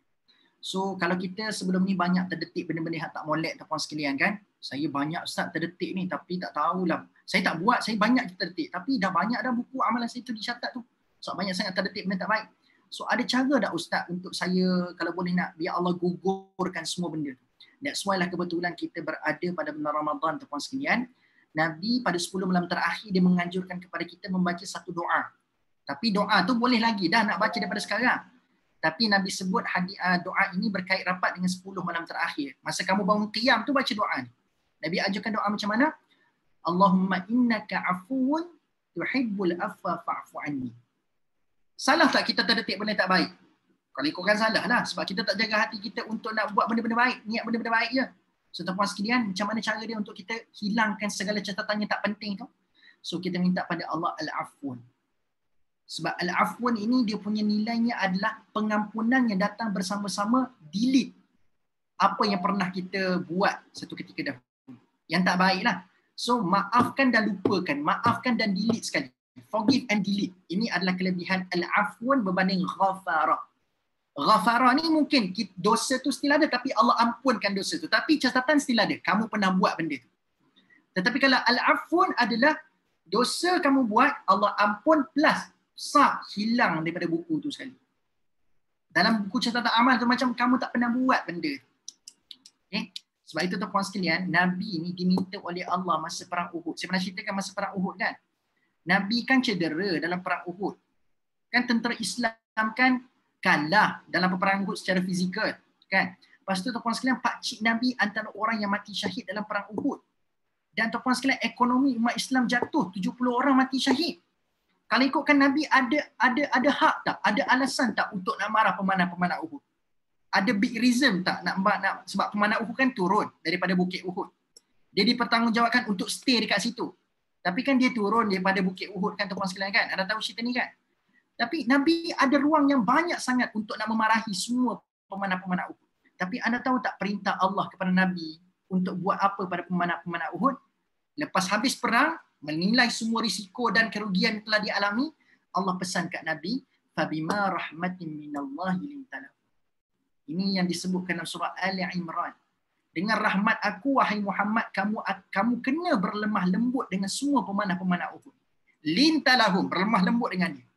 So kalau kita sebelum ni banyak terdetik benda-benda yang tak molek tuan-puan sekalian kan, saya banyak Ustaz terdetik ni tapi tak tahulah. Saya tak buat, saya banyak terdetik tapi dah banyak dah buku amalan saya tu dicatat tu. So banyak sangat terdetik benda tak baik. So ada cara tak Ustaz untuk saya kalau boleh nak biar Allah gugurkan semua benda tu. That's why lah kebetulan kita berada pada bulan Ramadan tuan-puan sekalian. Nabi pada 10 malam terakhir dia menganjurkan kepada kita membaca satu doa. Tapi doa tu boleh lagi dah nak baca daripada sekarang. Tapi Nabi sebut doa ini berkait rapat dengan 10 malam terakhir. Masa kamu bangun qiyam tu baca doa ni. Nabi ajarkan doa macam mana? Allahumma innaka afuwun tuhibbul afwa fa'fu anni. Salah tak kita terdetik benda tak baik? Kalau ikutkan salah lah. Sebab kita tak jaga hati kita untuk nak buat benda-benda baik. Niat benda-benda baik je. So tuan-puan sekalian, macam mana cara dia untuk kita hilangkan segala catatan yang tak penting tu? So kita minta pada Allah Al-Afwan. Sebab Al-Afwan ini dia punya nilainya adalah pengampunan yang datang bersama-sama delete apa yang pernah kita buat satu ketika dahulu. Yang tak baik lah. So maafkan dan lupakan. Maafkan dan delete sekali. Forgive and delete. Ini adalah kelebihan Al-Afwan berbanding Ghafarah. Ghafara ni mungkin dosa tu still ada tapi Allah ampunkan dosa tu. Tapi catatan still ada. Kamu pernah buat benda tu. Tetapi kalau al-afun adalah dosa kamu buat, Allah ampun plus hilang daripada buku tu sekali. Dalam buku catatan amal tu macam kamu tak pernah buat benda tu. Okay? Sebab itu tuan-tuan sekalian, Nabi ni diminta oleh Allah masa perang Uhud. Saya pernah ceritakan masa perang Uhud kan. Nabi kan cedera dalam perang Uhud. Kan tentera Islam kan kalah dalam peperangan Uhud secara fizikal. Kan? Lepas tu tuan-tuan sekalian, pakcik Nabi antara orang yang mati syahid dalam perang Uhud. Dan tuan-tuan sekalian, ekonomi umat Islam jatuh. 70 orang mati syahid. Kalau ikutkan Nabi, ada hak tak? Ada alasan tak untuk nak marah pemanah-pemanah Uhud? Ada big reason tak nak sebab pemanah Uhud kan turun daripada bukit Uhud. Dia dipertanggungjawabkan untuk stay dekat situ. Tapi kan dia turun daripada bukit Uhud kan tuan-tuan sekalian kan? Anda tahu cerita ni kan? Tapi Nabi ada ruang yang banyak sangat untuk nak memarahi semua pemanah-pemanah Uhud. Tapi anda tahu tak perintah Allah kepada Nabi untuk buat apa pada pemanah-pemanah Uhud? Lepas habis perang, menilai semua risiko dan kerugian yang telah dialami, Allah pesan kat Nabi, fabima rahmatin minallahi lintalahu. Ini yang disebutkan dalam surah Ali Imran. Dengan rahmat aku wahai Muhammad, kamu kena berlemah lembut dengan semua pemanah-pemanah Uhud. Lintalahum, berlemah lembut dengan dia.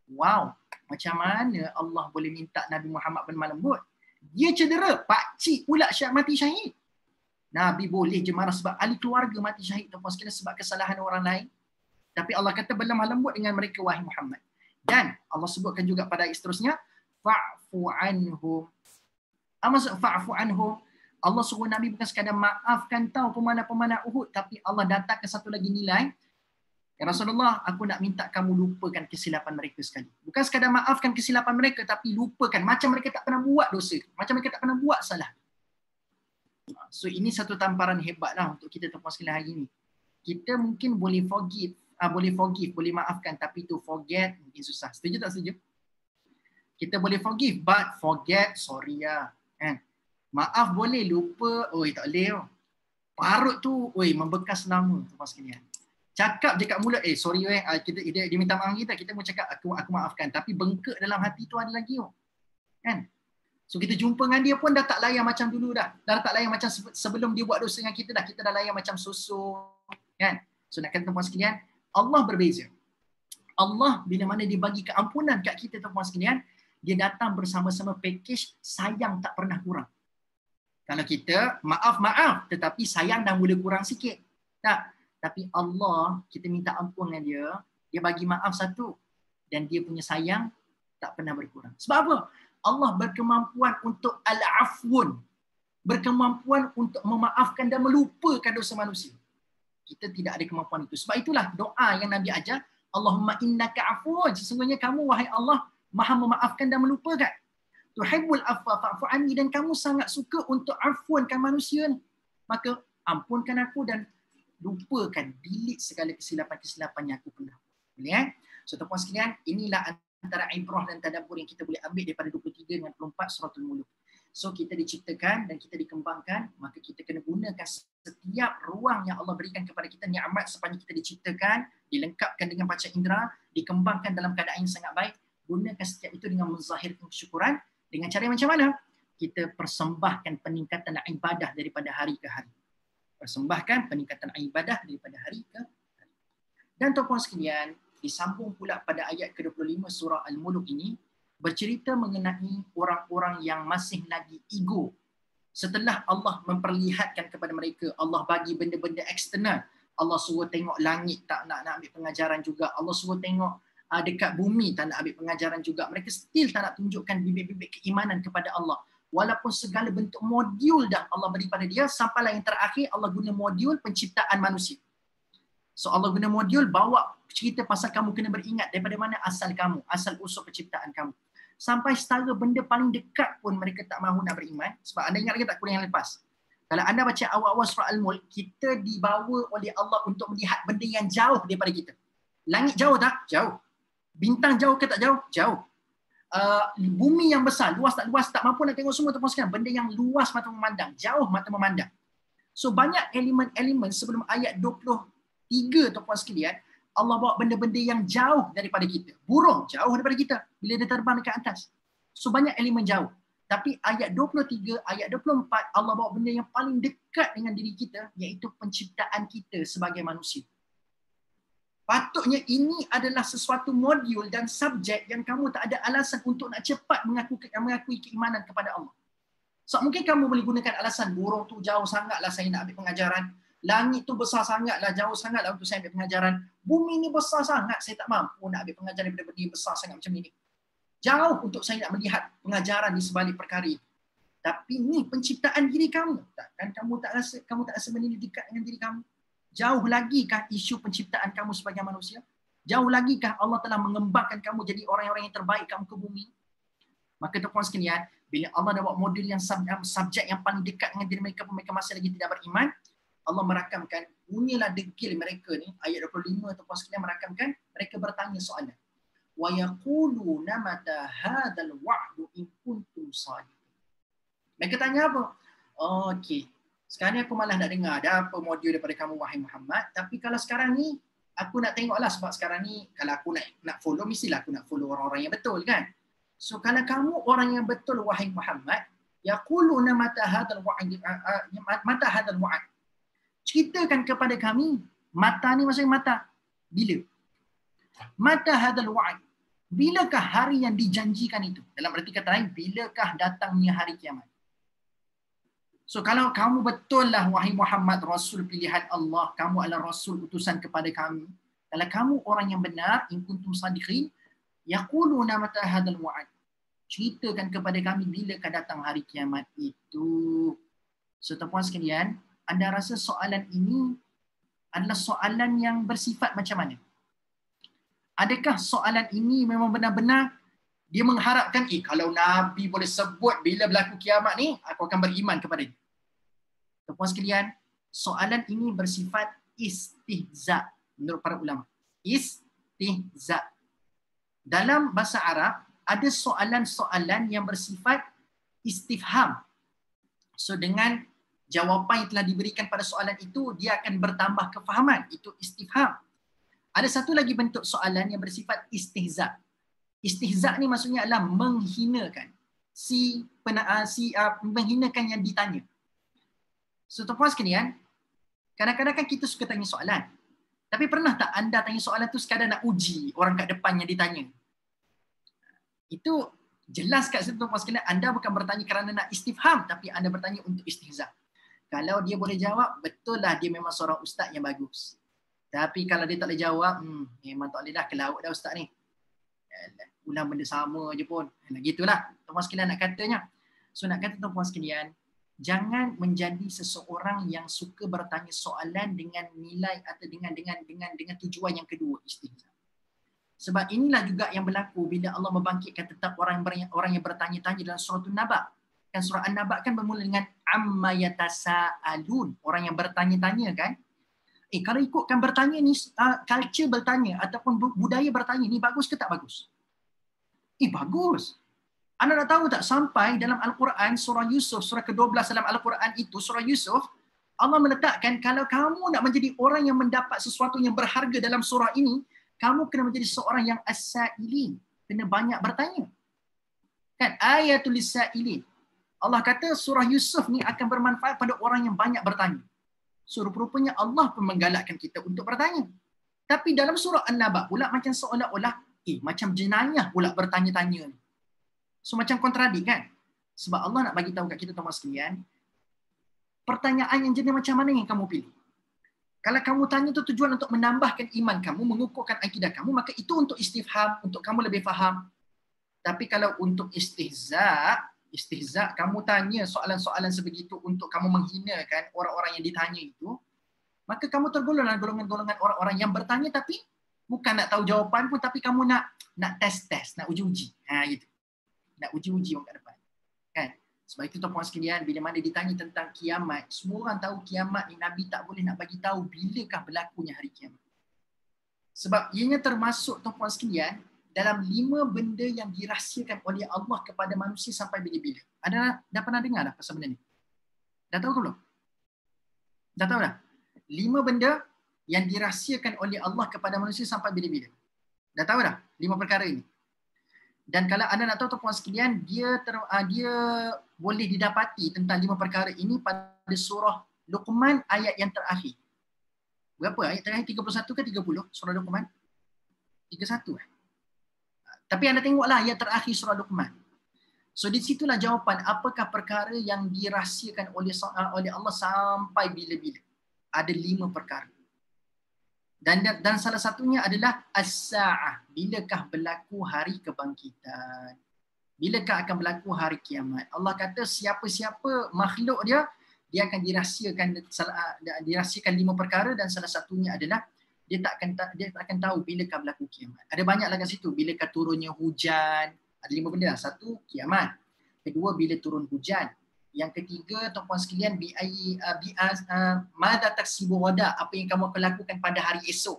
Wow, macam mana Allah boleh minta Nabi Muhammad berlemah lembut? Dia cedera, pakcik pula mati syahid. Nabi boleh je marah sebab ahli keluarga mati syahid tuan-tuan sekalian sebab kesalahan orang lain. Tapi Allah kata berlemah lembut dengan mereka wahai Muhammad. Dan Allah sebutkan juga pada ayat seterusnya, fa'fu anhum. Apa maksud fa'fu anhum? Allah suruh Nabi bukan sekadar maafkan tahu pemanah-pemanah Uhud, tapi Allah datangkan satu lagi nilai. Ya Rasulullah, aku nak minta kamu lupakan kesilapan mereka sekali. Bukan sekadar maafkan kesilapan mereka, tapi lupakan. Macam mereka tak pernah buat dosa. Macam mereka tak pernah buat salah. So ini satu tamparan hebatlah untuk kita tuan-tuan sekalian hari ini. Kita mungkin boleh forgive, boleh maafkan, tapi to forget mungkin susah. Setuju tak setuju? Kita boleh forgive, but forget, sorry lah. Kan? Maaf boleh, lupa, tak boleh. Parut tu, membekas lama tuan-tuan sekalian. Cakap je kat mulut, sorry dia minta maaf kita mau cakap aku maafkan, tapi bengkak dalam hati tu ada lagi. Kan? So kita jumpa dengan dia pun dah tak layan macam dulu dah. Dah tak layan macam sebelum dia buat dosa dengan kita dah. Kita dah layan macam susu. Kan? So nak kata tuan-tuan sekalian, Allah berbeza. Allah bila mana dia bagi keampunan kat kita tuan-tuan sekalian, dia datang bersama-sama package sayang tak pernah kurang. Kalau kita maaf, tetapi sayang dah mula kurang sikit. Tak. Tapi Allah, kita minta ampun dengan dia bagi maaf satu. Dan dia punya sayang tak pernah berkurang. Sebab apa? Allah berkemampuan untuk al-afwun. Berkemampuan untuk memaafkan dan melupakan dosa manusia. Kita tidak ada kemampuan itu. Sebab itulah doa yang Nabi ajar, Allahumma innaka afuwun. Sesungguhnya kamu wahai Allah maha memaafkan dan melupakan. Tuhibbul afwa fa'fu anni, dan kamu sangat suka untuk afwankan manusia ni. Maka ampunkan aku dan lupakan bilik segala kesilapan-kesilapan yang aku pernah. Boleh So tuan-tuan sekalian, inilah antara ibrah dan tadabbur yang kita boleh ambil daripada 23 dengan 24 suratul Mulk. So kita diciptakan dan kita dikembangkan, maka kita kena gunakan setiap ruang yang Allah berikan kepada kita, nikmat sepanjang kita diciptakan, dilengkapkan dengan panca indera, dikembangkan dalam keadaan yang sangat baik. Gunakan setiap itu dengan menzahirkan kesyukuran. Dengan cara macam mana? Kita persembahkan peningkatan ibadah daripada hari ke hari. Persembahkan peningkatan ibadah daripada hari ke hari. Dan tuan-tuan sekalian, disambung pula pada ayat ke-25 surah Al-Mulk ini, bercerita mengenai orang-orang yang masih lagi ego. Setelah Allah memperlihatkan kepada mereka, Allah bagi benda-benda eksternal. Allah suruh tengok langit, tak nak ambil pengajaran juga. Allah suruh tengok dekat bumi, tak nak ambil pengajaran juga. Mereka still tak nak tunjukkan bibit-bibit keimanan kepada Allah. Walaupun segala bentuk modul dah Allah beri pada dia, sampailah yang terakhir Allah guna modul penciptaan manusia. So Allah guna modul bawa cerita pasal kamu kena beringat daripada mana asal kamu, asal usul penciptaan kamu. Sampai setara benda paling dekat pun mereka tak mahu nak beriman. Sebab anda ingat lagi tak kuliah yang lepas? Kalau anda baca awal-awal surah Al-Mulk, kita dibawa oleh Allah untuk melihat benda yang jauh daripada kita. Langit jauh tak? Jauh. Bintang jauh ke tak jauh? Jauh. Bumi yang besar, luas tak mampu nak tengok semua tuan-tuan sekalian. Benda yang luas mata memandang, jauh mata memandang. So banyak elemen-elemen sebelum ayat 23 tuan-tuan sekalian, Allah bawa benda-benda yang jauh daripada kita. Burung jauh daripada kita bila dia terbang dekat atas. So banyak elemen jauh. Tapi ayat 23, ayat 24 Allah bawa benda yang paling dekat dengan diri kita, iaitu penciptaan kita sebagai manusia. Patutnya ini adalah sesuatu modul dan subjek yang kamu tak ada alasan untuk nak cepat mengakui keimanan kepada Allah. So mungkin kamu boleh gunakan alasan burung tu jauh sangatlah saya nak ambil pengajaran. Langit tu besar sangatlah, jauh sangatlah untuk saya ambil pengajaran. Bumi ni besar sangat, saya tak mampu nak ambil pengajaran daripada benda besar sangat macam ini. Jauh untuk saya nak melihat pengajaran di sebalik perkara itu. Tapi ni penciptaan diri kamu. Takkan kamu tak rasa benda ni dekat dengan diri kamu? Jauh lagikah isu penciptaan kamu sebagai manusia? Jauh lagikah Allah telah mengembangkan kamu jadi orang-orang yang terbaik kamu ke bumi? Maka tuan-tuan sekalian, bila Allah dah buat model yang subjek yang paling dekat dengan diri mereka, mereka masih lagi tidak beriman, Allah merakamkan, bunyilah degil mereka ni, ayat 25 tuan-tuan sekalian merakamkan, mereka bertanya soalan. Wa yaquluna mata hadzal wa'du in kuntum shadiqin. Mereka tanya apa? Okey. Sekarang ni aku malah nak dengar ada apa modul daripada kamu wahai Muhammad, tapi kalau sekarang ni aku nak tengoklah sebab sekarang ni kalau aku nak follow mestilah aku nak follow orang-orang yang betul kan. So kalau kamu orang yang betul wahai Muhammad, yaquluna mata hadzal wa'd. Ceritakan kepada kami, mata ni maksudnya mata. Bila? Mata hadzal wa'd. Bilakah hari yang dijanjikan itu? Dalam arti kata lain, bilakah datangnya hari kiamat? So kalau kamu betul lah wahai Muhammad Rasul pilihan Allah, kamu adalah Rasul utusan kepada kami. Kalau kamu orang yang benar, in kuntum sadiqin, yaquluna mata hadzal wa'd. Ceritakan kepada kami bilakah datang hari kiamat itu. So tuan-tuan sekalian, anda rasa soalan ini adalah soalan yang bersifat macam mana? Adakah soalan ini memang benar-benar dia mengharapkan, kalau Nabi boleh sebut bila berlaku kiamat ni, aku akan beriman kepada dia. Tuan-tuan sekalian, soalan ini bersifat istihza menurut para ulama. Istihza. Dalam bahasa Arab, ada soalan-soalan yang bersifat istifham. So dengan jawapan yang telah diberikan pada soalan itu, dia akan bertambah kefahaman. Itu istifham. Ada satu lagi bentuk soalan yang bersifat istihza. Istihza ni maksudnya adalah menghinakan. Menghinakan yang ditanya. So tuan-tuan sekalian, kadang-kadang kan kita suka tanya soalan. Tapi pernah tak anda tanya soalan tu sekadar nak uji orang kat depan yang ditanya? Itu jelas kat situ tuan-tuan sekalian, anda bukan bertanya kerana nak istifham, tapi anda bertanya untuk istihza. Kalau dia boleh jawab, betul lah dia memang seorang ustaz yang bagus. Tapi kalau dia tak boleh jawab, memang tak boleh dah ke laut dah ustaz ni. Ulang benda sama je pun. Gitulah tuan-tuan sekalian nak katanya. So nak kata tuan-tuan sekalian, jangan menjadi seseorang yang suka bertanya soalan dengan nilai atau dengan tujuan yang kedua, istihza. Sebab inilah juga yang berlaku bila Allah membangkitkan tetap orang yang bertanya-tanya dalam surah An-Naba. Kan surah An-Naba kan bermula dengan amma yatasaalun, orang yang bertanya-tanya kan. Kalau ikutkan bertanya ni, culture bertanya ataupun budaya bertanya ni bagus ke tak bagus? Bagus. Anda nak tahu tak, sampai dalam Al-Quran surah Yusuf, surah ke-12 dalam Al-Quran itu, surah Yusuf, Allah meletakkan kalau kamu nak menjadi orang yang mendapat sesuatu yang berharga dalam surah ini, kamu kena menjadi seorang yang as-sa'ilin, kena banyak bertanya. Kan ayatul lis-sa'ilin. Allah kata surah Yusuf ni akan bermanfaat pada orang yang banyak bertanya. So rupanya Allah pun menggalakkan kita untuk bertanya. Tapi dalam surah An-Naba pula macam seolah-olah macam jenayah pula bertanya-tanya ni. So macam kontradik kan? Sebab Allah nak bagi tahu kat kita tuan-tuan sekalian, pertanyaan yang jenis macam mana yang kamu pilih? Kalau kamu tanya tu tujuan untuk menambahkan iman kamu, mengukuhkan akidah kamu, maka itu untuk istifham, untuk kamu lebih faham. Tapi kalau untuk istihza, kamu tanya soalan-soalan sebegitu untuk kamu menghinakan orang-orang yang ditanya itu, maka kamu tergolong dalam golongan-golongan orang-orang yang bertanya tapi bukan nak tahu jawapan pun, tapi kamu nak test, nak uji-uji. Gitu. Nak uji-uji orang kat depan. Kan? Sebab itu tuan-puan sekalian, bila mana ditanya tentang kiamat, semua orang tahu kiamat ni Nabi tak boleh nak bagi tahu bilakah berlakunya hari kiamat. Sebab ianya termasuk tuan-puan sekalian dalam 5 benda yang dirahsiakan oleh Allah kepada manusia sampai bila-bila. Dah pernah dengar dah pasal benda ni? Dah tahu ke belum? Dah tahu dah? 5 benda yang dirahsiakan oleh Allah kepada manusia sampai bila-bila. Dah tahu dah 5 perkara ini? Dan kalau anda nak tahu tuan-tuan sekalian, dia boleh didapati tentang 5 perkara ini pada surah Luqman ayat yang terakhir. Berapa? Ayat terakhir 31 ke 30 surah Luqman? 31. Tapi anda tengoklah ayat terakhir surah Luqman. So di situlah jawapan apakah perkara yang dirahsiakan oleh Allah sampai bila-bila. Ada 5 perkara. Dan salah satunya adalah as-sa'ah. Bilakah berlaku hari kebangkitan? Bilakah akan berlaku hari kiamat? Allah kata siapa-siapa makhluk dia akan dirahsiakan 5 perkara dan salah satunya adalah dia tak akan tahu bilakah berlaku kiamat. Ada banyaklah kat situ. Bilakah turunnya hujan? Ada 5 benda. 1, kiamat. 2, bila turun hujan. Yang ketiga, tuan-puan sekalian, madza taksibu wada, apa yang kamu akan lakukan pada hari esok.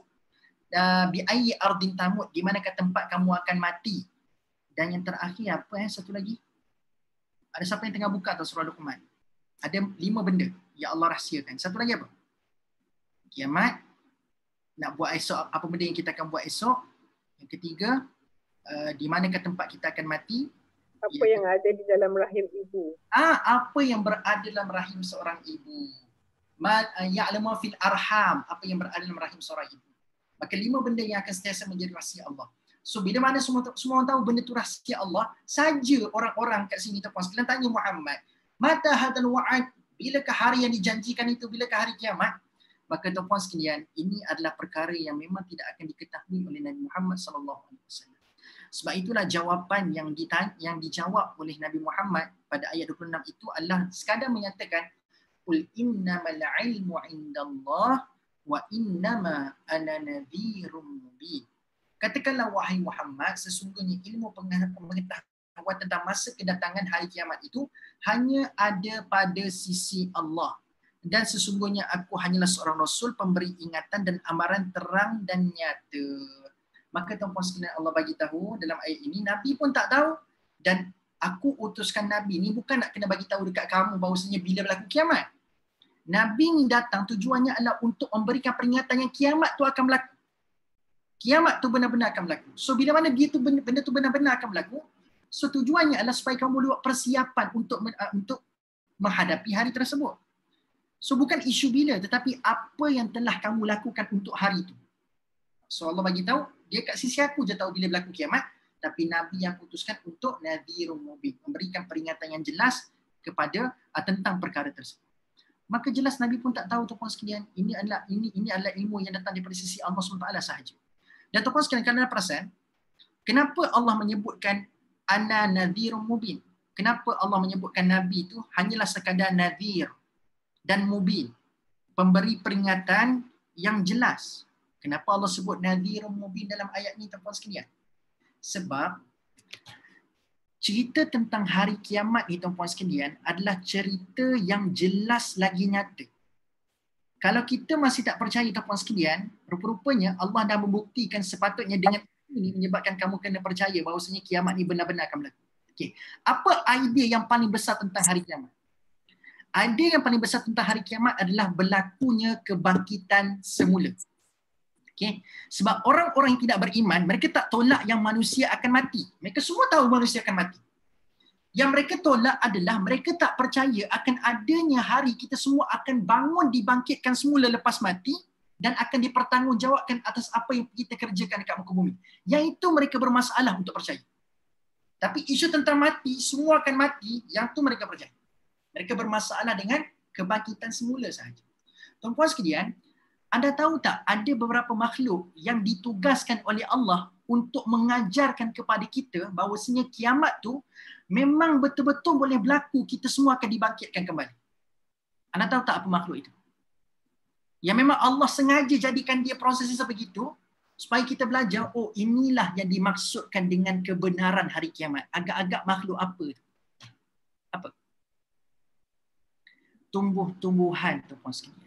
Bi ayyi ardin tamut, di manakah tempat kamu akan mati. Dan yang terakhir apa satu lagi? Ada siapa yang tengah buka atau surah Luqman? Ada 5 benda yang Allah rahsiakan. Satu lagi apa? Kiamat, nak buat esok, apa benda yang kita akan buat esok. Yang ketiga, di manakah tempat kita akan mati. Apa yang ada di dalam rahim ibu. Apa yang berada dalam rahim seorang ibu. Ya'lamu fil arham, apa yang berada dalam rahim seorang ibu. Maka 5 benda yang akan sentiasa menjadi rahsia Allah. So bila mana semua orang tahu benda itu rahsia Allah, saja orang-orang kat sini tuan-puan sekalian tanya Muhammad, mata hadzal wa'ad, bilakah hari yang dijanjikan itu, bilakah hari kiamat? Maka tuan-puan sekalian, ini adalah perkara yang memang tidak akan diketahui oleh Nabi Muhammad sallallahu alaihi wasallam. Sebab itulah jawapan yang dijawab oleh Nabi Muhammad pada ayat 26 itu adalah sekadar menyatakan qul innamal ilmu indallah wa innama ana nadhirum mubin. Katakanlah wahai Muhammad, sesungguhnya ilmu pengetahuan tentang masa kedatangan hari kiamat itu hanya ada pada sisi Allah. Dan sesungguhnya aku hanyalah seorang rasul pemberi ingatan dan amaran terang dan nyata. Maka tuan-puan sekalian, Allah bagi tahu dalam ayat ini, Nabi pun tak tahu dan aku utuskan Nabi ni bukan nak kena bagi tahu dekat kamu bahawasanya bila berlaku kiamat. Nabi ni datang tujuannya adalah untuk memberikan peringatan yang kiamat tu akan berlaku. Kiamat tu benar-benar akan berlaku. So bila mana benda tu benar-benar akan berlaku, so tujuannya adalah supaya kamu buat persiapan untuk menghadapi hari tersebut. So bukan isu bila, tetapi apa yang telah kamu lakukan untuk hari itu. So Allah bagi tahu, dia kat sisi aku je tahu bila berlaku kiamat, tapi Nabi yang putuskan untuk nadhirun mubin, memberikan peringatan yang jelas kepada tentang perkara tersebut. Maka jelas Nabi pun tak tahu tuan-puan sekalian, ini adalah ilmu yang datang daripada sisi Allah SWT sahaja. Dan tuan-puan sekalian, kalau anda perasan, kenapa Allah menyebutkan ana nadhirun mubin? Kenapa Allah menyebutkan Nabi itu hanyalah sekadar nadhir dan mubin, pemberi peringatan yang jelas? Kenapa Allah sebut nadhirun mubin dalam ayat ni tuan-puan sekalian? Sebab cerita tentang hari kiamat ni tuan-puan sekalian adalah cerita yang jelas lagi nyata. Kalau kita masih tak percaya tuan-puan sekalian, rupa-rupanya Allah dah membuktikan sepatutnya dengan ini menyebabkan kamu kena percaya bahawasanya kiamat ni benar-benar akan berlaku. Okey. Apa idea yang paling besar tentang hari kiamat? Idea yang paling besar tentang hari kiamat adalah berlakunya kebangkitan semula. Okay. Sebab orang-orang yang tidak beriman, mereka tak tolak yang manusia akan mati. Mereka semua tahu manusia akan mati. Yang mereka tolak adalah mereka tak percaya akan adanya hari kita semua akan bangun dibangkitkan semula lepas mati dan akan dipertanggungjawabkan atas apa yang kita kerjakan dekat muka bumi. Yang itu mereka bermasalah untuk percaya. Tapi isu tentang mati, semua akan mati, yang tu mereka percaya. Mereka bermasalah dengan kebangkitan semula sahaja. Tuan-puan sekalian, anda tahu tak ada beberapa makhluk yang ditugaskan oleh Allah untuk mengajarkan kepada kita bahawasanya kiamat tu memang betul-betul boleh berlaku, kita semua akan dibangkitkan kembali. Anda tahu tak apa makhluk itu? Yang memang Allah sengaja jadikan dia prosesnya sebegitu supaya kita belajar, oh inilah yang dimaksudkan dengan kebenaran hari kiamat. Agak-agak makhluk apa itu? Apa? Tumbuh-tumbuhan, tuan-puan sekalian.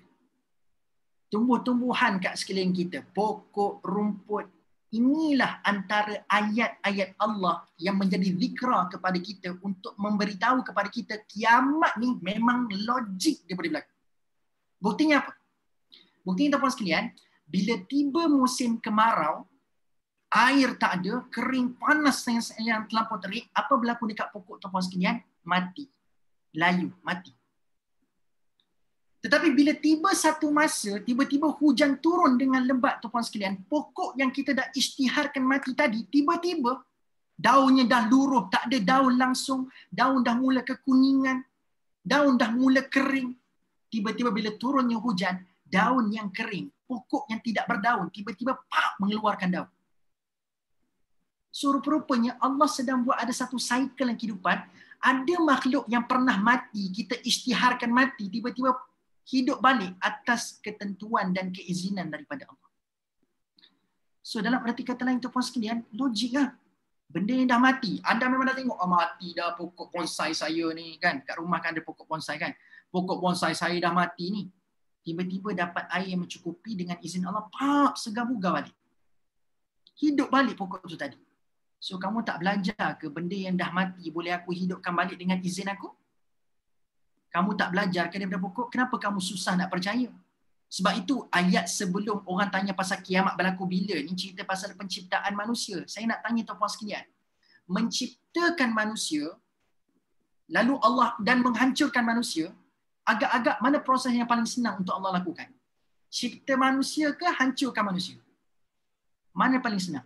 Tumbuh-tumbuhan kat sekeliling kita, pokok, rumput, inilah antara ayat-ayat Allah yang menjadi zikra kepada kita untuk memberitahu kepada kita kiamat ni memang logik daripada belakang. Buktinya apa? Buktinya tuan-puan sekalian, bila tiba musim kemarau, Air tak ada, kering, panas yang terlampau terik. Apa berlaku dekat pokok tuan-tuan sekalian? Mati. Layu, mati. Tetapi bila tiba satu masa, tiba-tiba hujan turun dengan lebat tuan-tuan sekalian, pokok yang kita dah isytiharkan mati tadi, tiba-tiba daunnya dah luruh, tak ada daun langsung, daun dah mula kekuningan, daun dah mula kering. Tiba-tiba bila turunnya hujan, daun yang kering, pokok yang tidak berdaun, tiba-tiba mengeluarkan daun. So rupa-rupanya Allah sedang buat ada satu cycle yang kehidupan. Ada makhluk yang pernah mati, kita isytiharkan mati, tiba-tiba hidup balik atas ketentuan dan keizinan daripada Allah. So dalam arti kata lain tuan-tuan sekalian, logik lah. Benda yang dah mati, anda memang dah tengok, mati dah pokok bonsai saya ni kan. Kat rumah kan ada pokok bonsai kan. Pokok bonsai saya dah mati ni. Tiba-tiba dapat air yang mencukupi dengan izin Allah, segar-bugar balik. Hidup balik pokok tu tadi. So kamu tak belajar ke benda yang dah mati boleh aku hidupkan balik dengan izin aku? Kamu tak belajar ke daripada pokok? Kenapa kamu susah nak percaya? Sebab itu ayat sebelum orang tanya pasal kiamat berlaku bila ni cerita pasal penciptaan manusia. Saya nak tanya tuan-puan sekalian. Menciptakan manusia lalu Allah dan menghancurkan manusia, agak-agak mana proses yang paling senang untuk Allah lakukan? Cipta manusia ke hancurkan manusia? Mana paling senang?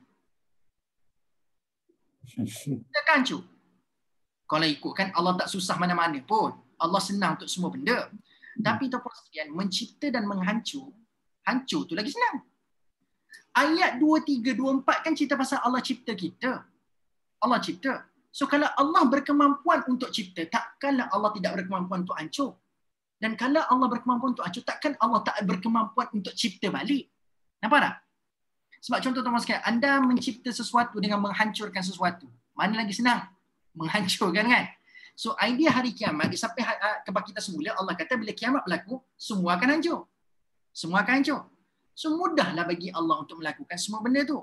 Kita kan hancur. Kalau ikutkan Allah tak susah mana-mana pun. Allah senang untuk semua benda. Tapi tuan-puan sekalian, mencipta dan hancur tu lagi senang. Ayat 2, 3, 2, 4 kan cerita pasal Allah cipta kita. Allah cipta. So kalau Allah berkemampuan untuk cipta, takkanlah Allah tidak berkemampuan untuk hancur. Dan kalau Allah berkemampuan untuk hancur, takkan Allah tak berkemampuan untuk cipta balik. Nampak tak? Sebab contoh tuan-tuan sekalian, anda mencipta sesuatu dengan menghancurkan sesuatu. Mana lagi senang? Menghancurkan kan? So idea hari kiamat, sampai kepada kita semula, Allah kata bila kiamat berlaku, semua akan hancur. Semua akan hancur. So mudahlah bagi Allah untuk melakukan semua benda tu.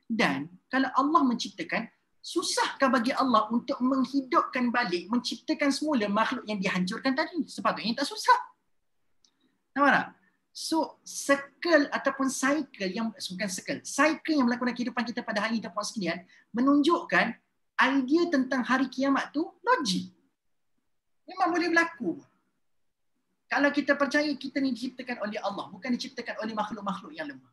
Dan kalau Allah menciptakan, susahkah bagi Allah untuk menghidupkan balik, menciptakan semula makhluk yang dihancurkan tadi? Sepatutnya tak susah. Nampak tak? So, cycle ataupun cycle yang cycle yang berlaku dalam kehidupan kita pada hari ini tuan-puan sekalian menunjukkan idea tentang hari kiamat tu logik. Memang boleh berlaku. Kalau kita percaya kita ni diciptakan oleh Allah, bukan diciptakan oleh makhluk-makhluk yang lemah.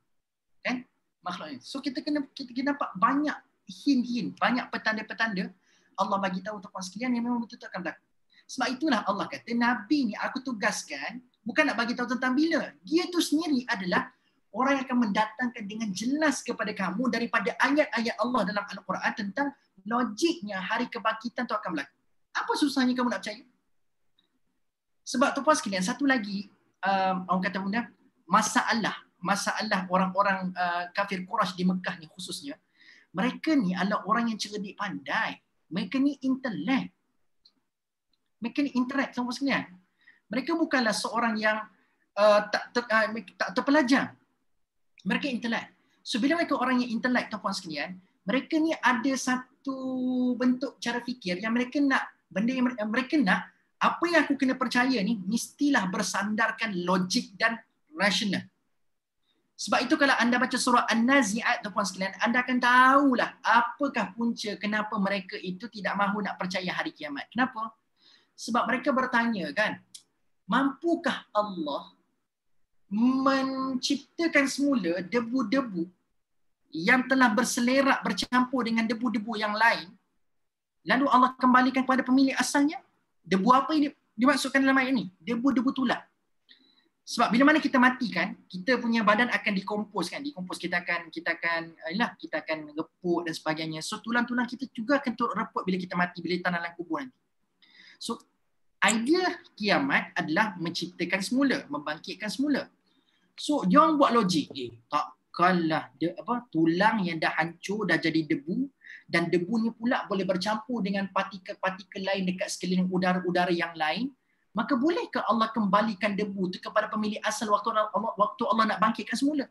Kan? Makhluk ni. So kita kena nampak banyak hint-hint, banyak petanda-petanda Allah bagi tahu tuan-puan sekalian yang memang betul-betul akan berlaku. Sebab itulah Allah kata, Nabi ni aku tugaskan bukan nak bagi tahu tentang bila. Dia tu sendiri adalah orang yang akan mendatangkan dengan jelas kepada kamu daripada ayat-ayat Allah dalam Al-Quran tentang logiknya hari kebangkitan tu akan berlaku. Apa susahnya kamu nak percaya? Sebab tuan-puan sekalian, satu lagi orang kata benda, masalah orang-orang kafir Quraisy di Mekah ni khususnya, mereka ni adalah orang yang cerdik pandai. Mereka ni intelek. Tuan-puan sekalian. Mereka bukanlah seorang yang tak terpelajar. Mereka intelek. So bila mereka orang yang intelek tuan-puan sekalian, mereka ni ada satu bentuk cara fikir yang mereka nak, benda yang mereka nak, apa yang aku kena percaya ni mestilah bersandarkan logik dan rasional. Sebab itu kalau anda baca surah An-Nazi'at tuan-puan sekalian, anda akan tahulah apakah punca kenapa mereka itu tidak mahu nak percaya hari kiamat. Kenapa? Sebab mereka bertanya kan, mampukah Allah menciptakan semula debu-debu yang telah berselerak bercampur dengan debu-debu yang lain, lalu Allah kembalikan kepada pemilik asalnya? Debu apa ini dimaksudkan dalam ayat ini? Debu-debu tulang. Sebab bila mana kita mati kan, kita punya badan akan dikompos kan. Dikompos kita akan reput dan sebagainya. So tulang-tulang kita juga akan turut reput bila kita mati, bila tanah dalam kubur nanti. So idea kiamat adalah menciptakan semula, membangkitkan semula. So dia orang buat logik, takkanlah tulang yang dah hancur dah jadi debu, dan debu ni pula boleh bercampur dengan partikel-partikel lain dekat sekeliling udara-udara yang lain, maka bolehkah Allah kembalikan debu tu kepada pemilik asal waktu Allah nak bangkitkan semula?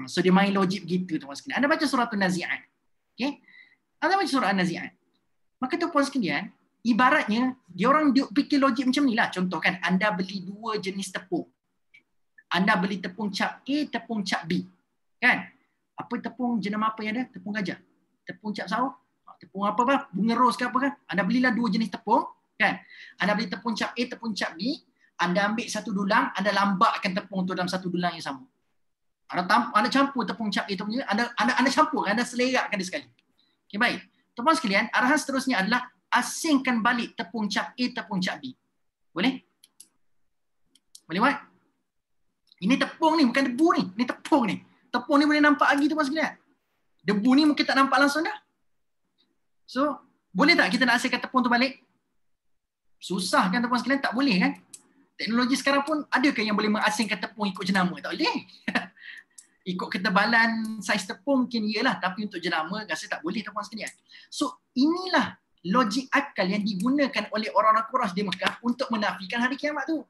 So dia main logik begitu tuan-tuan sekalian. Anda baca surah An-Nazi'at. Okay? Anda baca surah An-Nazi'at. Maka tuan-tuan sekalian, ibaratnya dia orang fikir logik macam ni lah. Contoh kan, anda beli dua jenis tepung. Anda beli tepung cap A, tepung cap B. Kan? Apa tepung jenama apa yang ada? Tepung gajah. Tepung cap sawo. Tepung apa? Bunga ros ke apa kan? Anda belilah 2 jenis tepung. Kan? Anda beli tepung cap A, tepung cap B. Anda ambil satu dulang, Anda lambakkan tepung tu dalam satu dulang yang sama. Anda campur tepung cap A, tepung Anda campur, Anda selerakkan dia sekali. Okay, baik. Tuan-tuan sekalian, arahan seterusnya adalah asingkan balik tepung cap A, tepung cap B. Boleh? Boleh buat? Ini tepung ni, bukan debu ni. Ini tepung ni. Tepung ni boleh nampak lagi tuan-tuan sekalian. Debu ni mungkin tak nampak langsung dah. So, boleh tak kita nak asingkan tepung tu balik? Susah kan tuan-tuan sekalian? Tak boleh kan? Teknologi sekarang pun adakah yang boleh mengasingkan tepung ikut jenama? Tak boleh. Ikut ketebalan saiz tepung mungkin iyalah, tapi untuk jenama rasa tak boleh tuan-tuan sekalian. So, inilah logik akal yang digunakan oleh orang-orang Quraisy di Mekah untuk menafikan hari kiamat tu.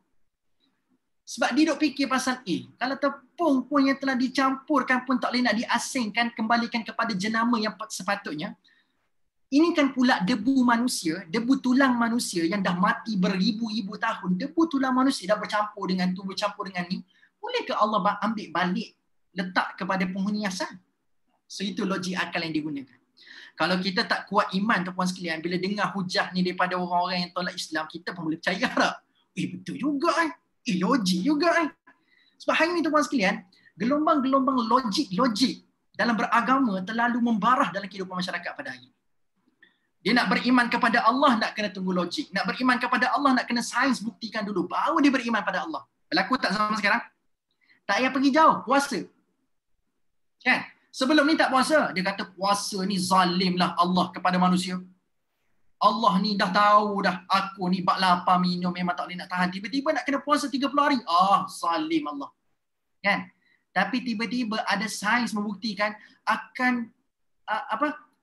Sebab dia duk fikir pasal kalau tepung pun yang telah dicampurkan pun tak boleh nak diasingkan, kembalikan kepada jenama yang sepatutnya. Ini kan pula debu manusia, debu tulang manusia yang dah mati beribu-ribu tahun. Debu tulang manusia dah bercampur dengan tu, bercampur dengan ni. Bolehkah Allah ambil balik, letak kepada penghuni asal? So itu logik akal yang digunakan. Kalau kita tak kuat iman tuan-puan sekalian, bila dengar hujah ni daripada orang-orang yang tolak Islam, kita pun boleh percaya tak? Betul juga logik juga Sebab hari ni tuan-puan sekalian, gelombang-gelombang logik dalam beragama terlalu membarah dalam kehidupan masyarakat pada hari ini. Dia nak beriman kepada Allah, nak kena tunggu logik. Nak beriman kepada Allah, nak kena sains buktikan dulu. Baru dia beriman pada Allah. Berlaku tak sama sekarang? Tak payah pergi jauh, puasa. Kan? Sebelum ni tak puasa. Dia kata puasa ni zalimlah Allah kepada manusia. Allah ni dah tahu dah, aku ni bak lapar minum memang tak boleh nak tahan. Tiba-tiba nak kena puasa 30 hari. Zalim Allah. Kan? Tapi tiba-tiba ada sains membuktikan akan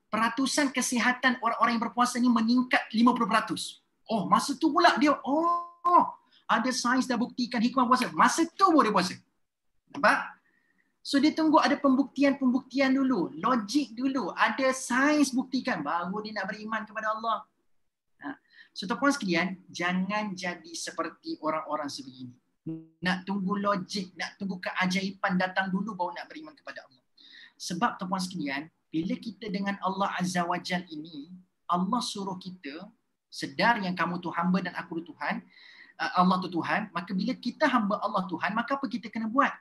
peratusan kesihatan orang-orang yang berpuasa ni meningkat 50%. Masa tu pula dia, ada sains dah buktikan hikmah puasa. Masa tu baru dia puasa. Nampak? So dia tunggu ada pembuktian dulu, logik dulu, ada sains buktikan, baru dia nak beriman kepada Allah. So tuan-puan sekalian, jangan jadi seperti orang-orang sebegini. Nak tunggu logik, nak tunggu keajaiban datang dulu baru nak beriman kepada Allah. Sebab tuan-puan sekalian, bila kita dengan Allah Azza wa Jal ini, Allah suruh kita sedar yang kamu tu hamba dan aku tu Tuhan, Allah tu Tuhan, maka bila kita hamba Allah Tuhan, maka apa kita kena buat?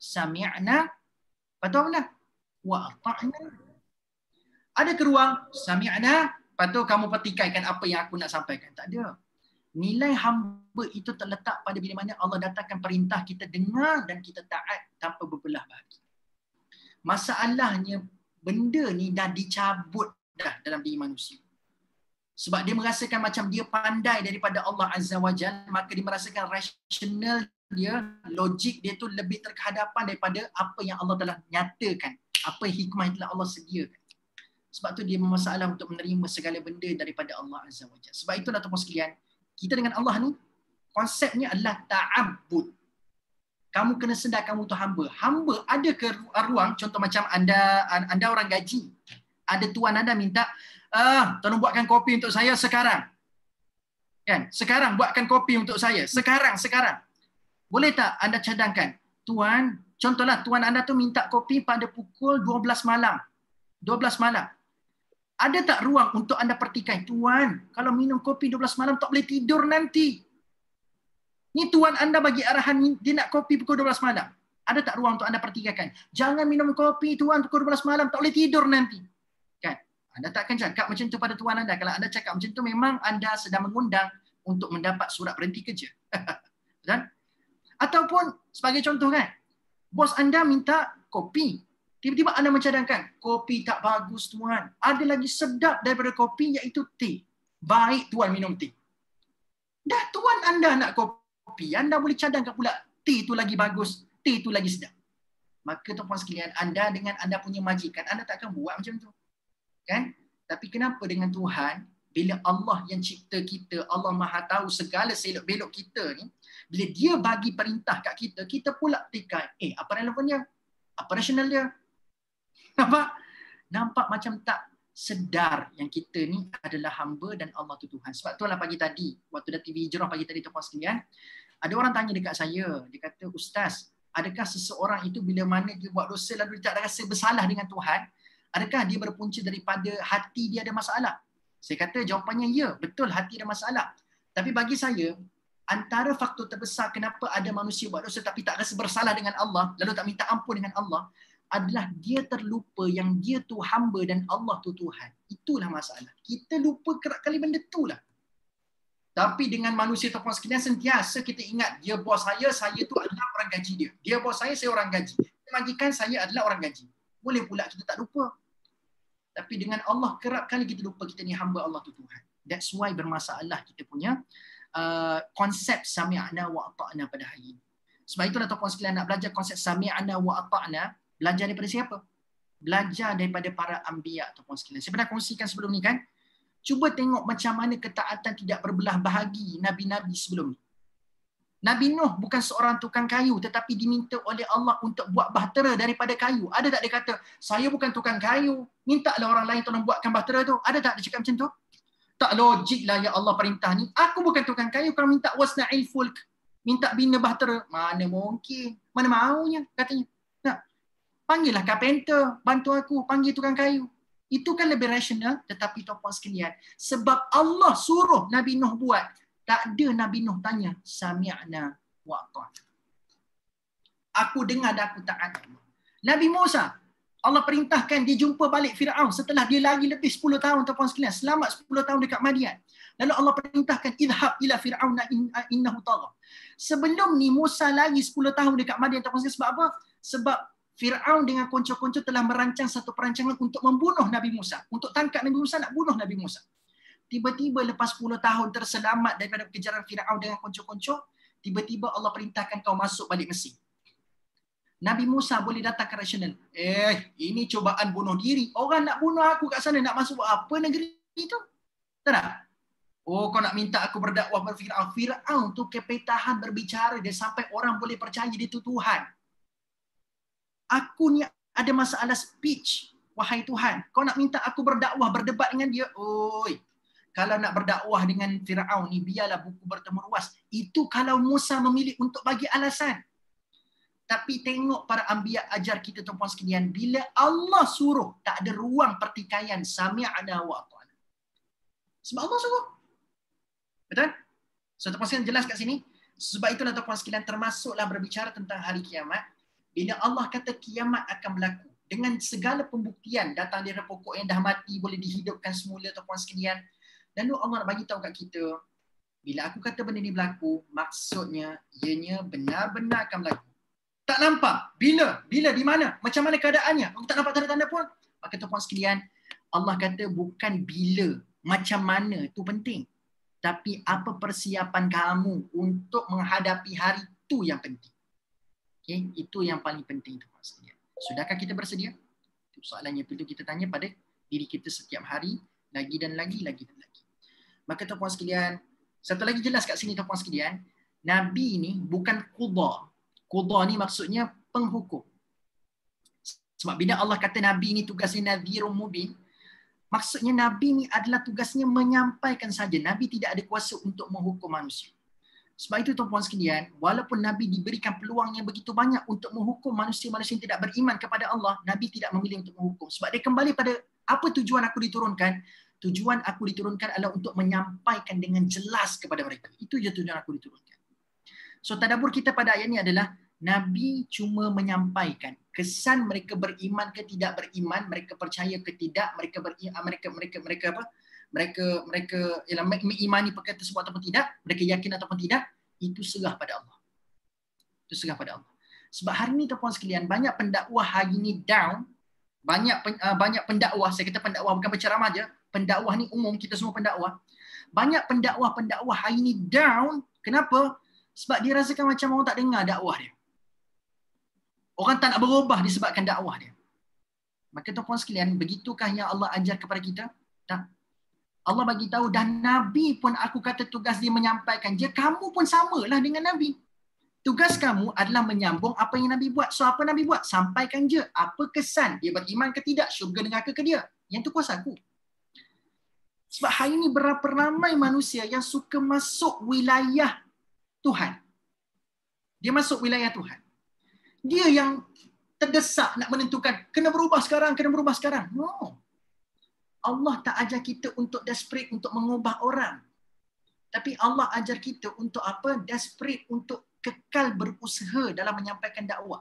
Sami'na, betul lah, wa ata'na. Ada ke ruang sami'na, patut kamu petikaikan apa yang aku nak sampaikan? Tak ada. Nilai hamba itu terletak pada bila mana Allah datangkan perintah, kita dengar dan kita taat tanpa berbelah bagi. Masalahnya benda ni dah dicabut dah dalam diri manusia. Sebab dia merasakan macam dia pandai daripada Allah Azza wa Jalla, maka dia merasakan rasional dia, logik dia tu lebih terhadapan daripada apa yang Allah telah nyatakan, apa hikmah yang telah Allah sediakan. Sebab tu dia bermasalah untuk menerima segala benda daripada Allah Azza wa Jalla. Sebab itulah tuan-tuan sekalian, kita dengan Allah ni konsepnya adalah ta'abbud. Kamu kena sedar kamu tu hamba. Hamba ada ke ruang, contoh macam anda orang gaji. Ada tuan anda minta, tolong buatkan kopi untuk saya sekarang. Kan? Sekarang buatkan kopi untuk saya. Sekarang. Boleh tak anda cadangkan? Tuan, contohlah tuan anda tu minta kopi pada pukul 12 malam. 12 malam. Ada tak ruang untuk anda pertikai? Tuan, kalau minum kopi 12 malam tak boleh tidur nanti. Ni tuan anda bagi arahan dia nak kopi pukul 12 malam. Ada tak ruang untuk anda pertikaikan? Jangan minum kopi tuan pukul 12 malam, tak boleh tidur nanti. Kan? Anda takkan cakap macam tu pada tuan anda. Kalau anda cakap macam tu, memang anda sedang mengundang untuk mendapat surat berhenti kerja. Betul? Ataupun sebagai contoh kan, bos anda minta kopi. Tiba-tiba anda mencadangkan, kopi tak bagus tuan. Ada lagi sedap daripada kopi iaitu teh. Baik tuan minum teh. Dah tuan anda nak kopi, anda boleh cadangkan pula teh tu lagi bagus, teh tu lagi sedap. Maka tuan-puan sekalian, anda dengan anda punya majikan, anda takkan buat macam tu. Kan? Tapi kenapa dengan Tuhan, bila Allah yang cipta kita, Allah Maha tahu segala selok-belok kita ni, bila dia bagi perintah kat kita, kita pula tikai, apa relevannya? Apa rasional dia? Nampak macam tak sedar yang kita ni adalah hamba dan Allah tu Tuhan. Sebab itulah pagi tadi, waktu dah TV Hijrah pagi tadi tuan-puan sekalian, ada orang tanya dekat saya, dia kata, Ustaz, adakah seseorang itu bila mana dia buat dosa lalu dia tak ada rasa bersalah dengan Tuhan, adakah dia berpunca daripada hati dia ada masalah? Saya kata jawapannya ya, betul hati ada masalah. Tapi bagi saya, antara faktor terbesar kenapa ada manusia buat dosa tapi tak rasa bersalah dengan Allah, lalu tak minta ampun dengan Allah, adalah dia terlupa yang dia tu hamba dan Allah tu Tuhan. Itulah masalah. Kita lupa kerap kali benda tu lah. Tapi dengan manusia tuan sekalian, sentiasa kita ingat dia bos saya tu adalah orang gaji dia. Dia bos saya orang gaji. Majikan saya adalah orang gaji. Boleh pula kita tak lupa. Tapi dengan Allah kerap kali kita lupa kita ni hamba Allah tu Tuhan. That's why bermasalah kita punya konsep sami'na wa ata'na pada hari ini. Sebab itulah tuan sekalian, nak belajar konsep sami'na wa ata'na, belajar daripada siapa? Belajar daripada para anbiya tuan sekalian. Saya pernah kongsikan sebelum ni kan. Cuba tengok macam mana ketaatan tidak berbelah bahagi nabi-nabi sebelum ni. Nabi Nuh bukan seorang tukang kayu tetapi diminta oleh Allah untuk buat bahtera daripada kayu. Ada tak dia kata, saya bukan tukang kayu, mintalah orang lain tolong buatkan bahtera tu? Ada tak dia cakap macam tu? Tak logik lah ya Allah perintah ni. Aku bukan tukang kayu, kau minta wasna'il fulk, minta bina bahtera. Mana mungkin? Mana maunya katanya. Nah, panggillah carpenter, bantu aku, panggil tukang kayu. Itu kan lebih rasional, tetapi tuan-tuan sekalian, sebab Allah suruh Nabi Nuh buat, tak ada Nabi Nuh tanya, sami'na wa ata'na. Aku dengar dan aku taat. Nabi Musa, Allah perintahkan dia jumpa balik Fir'aun setelah dia lari lebih 10 tahun tuan-tuan sekalian, selamat 10 tahun dekat Madian. Lalu Allah perintahkan, idhab ila Fir'aun innahu tagha. Sebelum ni Musa lari 10 tahun dekat Madian tuan-tuan sekalian, sebab apa? Sebab Fir'aun dengan konco-konco telah merancang satu perancangan untuk membunuh Nabi Musa. Untuk tangkap Nabi Musa, nak bunuh Nabi Musa. Tiba-tiba lepas 10 tahun terselamat daripada kejaran Fir'aun dengan konco-konco, tiba-tiba Allah perintahkan kau masuk balik Mesir. Nabi Musa boleh datang ke rasional. Ini cubaan bunuh diri. Orang nak bunuh aku kat sana, nak masuk apa negeri itu? Tak nak? Oh, kau nak minta aku berdakwah kepada Fir'aun. Fir'aun tu kepetahan berbicara dia sampai orang boleh percaya dia tu Tuhan. Aku ni ada masalah speech, wahai Tuhan. Kau nak minta aku berdakwah, berdebat dengan dia? Oi, kalau nak berdakwah dengan Fir'aun ni, biarlah buku bertemu ruas. Itu kalau Musa memilih untuk bagi alasan. Tapi tengok para anbiya ajar kita tuan-puan sekalian, bila Allah suruh, tak ada ruang pertikaian, sami'na wa ata'na. Sebab Allah suruh. Betul? So tuan-puan sekalian jelas kat sini. Sebab itulah tuan-puan sekalian, termasuklah berbicara tentang hari kiamat. Bila Allah kata kiamat akan berlaku dengan segala pembuktian, datang dari pokok yang dah mati boleh dihidupkan semula tuan-puan sekalian. Lalu Allah nak bagi tahu kat kita, bila aku kata benda ni berlaku, maksudnya ianya benar-benar akan berlaku. Tak nampak. Bila? Bila? Di mana? Macam mana keadaannya? Aku tak nampak tanda-tanda pun. Maka tuan-puan sekalian, Allah kata bukan bila, macam mana itu penting. Tapi apa persiapan kamu untuk menghadapi hari itu yang penting. Okay, itu yang paling penting tuan-tuan sekalian. Sudahkah kita bersedia? Itu soalannya itu kita tanya pada diri kita setiap hari, lagi dan lagi. Maka tuan-tuan sekalian, satu lagi jelas kat sini tuan-tuan sekalian, Nabi ni bukan qudha. Qudha ni maksudnya penghukum. Sebab bila Allah kata Nabi ni tugasnya nadhirun mubin, maksudnya Nabi ni adalah tugasnya menyampaikan saja. Nabi tidak ada kuasa untuk menghukum manusia. Sebab itu tuan-puan sekalian, walaupun Nabi diberikan peluang yang begitu banyak untuk menghukum manusia-manusia yang tidak beriman kepada Allah, Nabi tidak memilih untuk menghukum. Sebab dia kembali pada apa tujuan aku diturunkan? Tujuan aku diturunkan adalah untuk menyampaikan dengan jelas kepada mereka. Itu je tujuan aku diturunkan. So tadabbur kita pada ayat ini adalah Nabi cuma menyampaikan kesan mereka beriman ke tidak beriman, mereka percaya ke tidak, mereka ialah mengimani perkara tersebut ataupun tidak, mereka yakin ataupun tidak, itu serah pada Allah. Itu serah pada Allah. Sebab hari ini tuan-puan sekalian, banyak pendakwah hari ini down, banyak pendakwah, saya kata pendakwah bukan penceramah aja, pendakwah ni umum, kita semua pendakwah. Banyak pendakwah hari ini down, kenapa? Sebab dia rasakan macam orang tak dengar dakwah dia. Orang tak nak berubah disebabkan dakwah dia. Maka tuan-puan sekalian, begitukah yang Allah ajar kepada kita? Tak. Allah bagi tahu, dan Nabi pun aku kata tugas dia menyampaikan. Kamu pun samalah dengan Nabi. Tugas kamu adalah menyambung apa yang Nabi buat. So apa Nabi buat? Sampaikan je. Apa kesan? Dia beriman ke tidak? Syurga neraka ke dia? Yang tu kuasa aku. Sebab hari ini berapa ramai manusia yang suka masuk wilayah Tuhan. Dia masuk wilayah Tuhan. Dia yang terdesak nak menentukan kena berubah sekarang, kena berubah sekarang. No. Allah tak ajar kita untuk desperate untuk mengubah orang. Tapi Allah ajar kita untuk apa? Desperate untuk kekal berusaha dalam menyampaikan dakwah.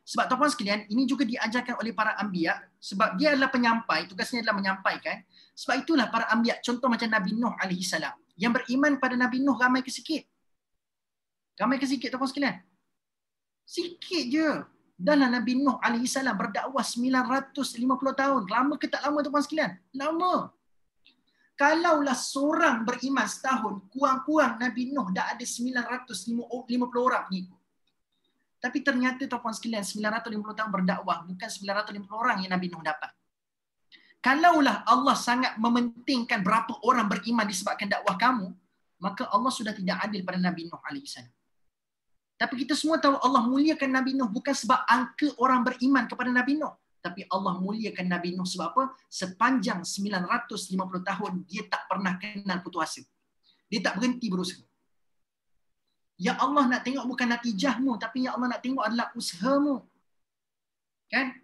Sebab tuan-tuan sekalian, ini juga diajarkan oleh para anbiya, sebab dia adalah penyampai, tugasnya adalah menyampaikan. Sebab itulah para anbiya, contoh macam Nabi Nuh alaihi salam, yang beriman pada Nabi Nuh ramai ke sikit? Ramai ke sikit tuan-tuan sekalian? Sikit je. Dahlah Nabi Nuh alaihi salam berdakwah 950 tahun. Lama ke tak lama tuan-tuan sekalian? Lama. Kalaulah seorang beriman setahun, kurang-kurang Nabi Nuh dah ada 950 orang pengikut. Tapi ternyata tuan-tuan sekalian, 950 tahun berdakwah, bukan 950 orang yang Nabi Nuh dapat. Kalaulah Allah sangat mementingkan berapa orang beriman disebabkan dakwah kamu, maka Allah sudah tidak adil pada Nabi Nuh AS. Tapi kita semua tahu Allah muliakan Nabi Nuh bukan sebab angka orang beriman kepada Nabi Nuh. Tapi Allah muliakan Nabi Nuh sebab apa? Sepanjang 950 tahun, dia tak pernah kenal putus asa. Dia tak berhenti berusaha. Ya Allah nak tengok bukan natijahmu, tapi ya Allah nak tengok adalah usahamu. Kan?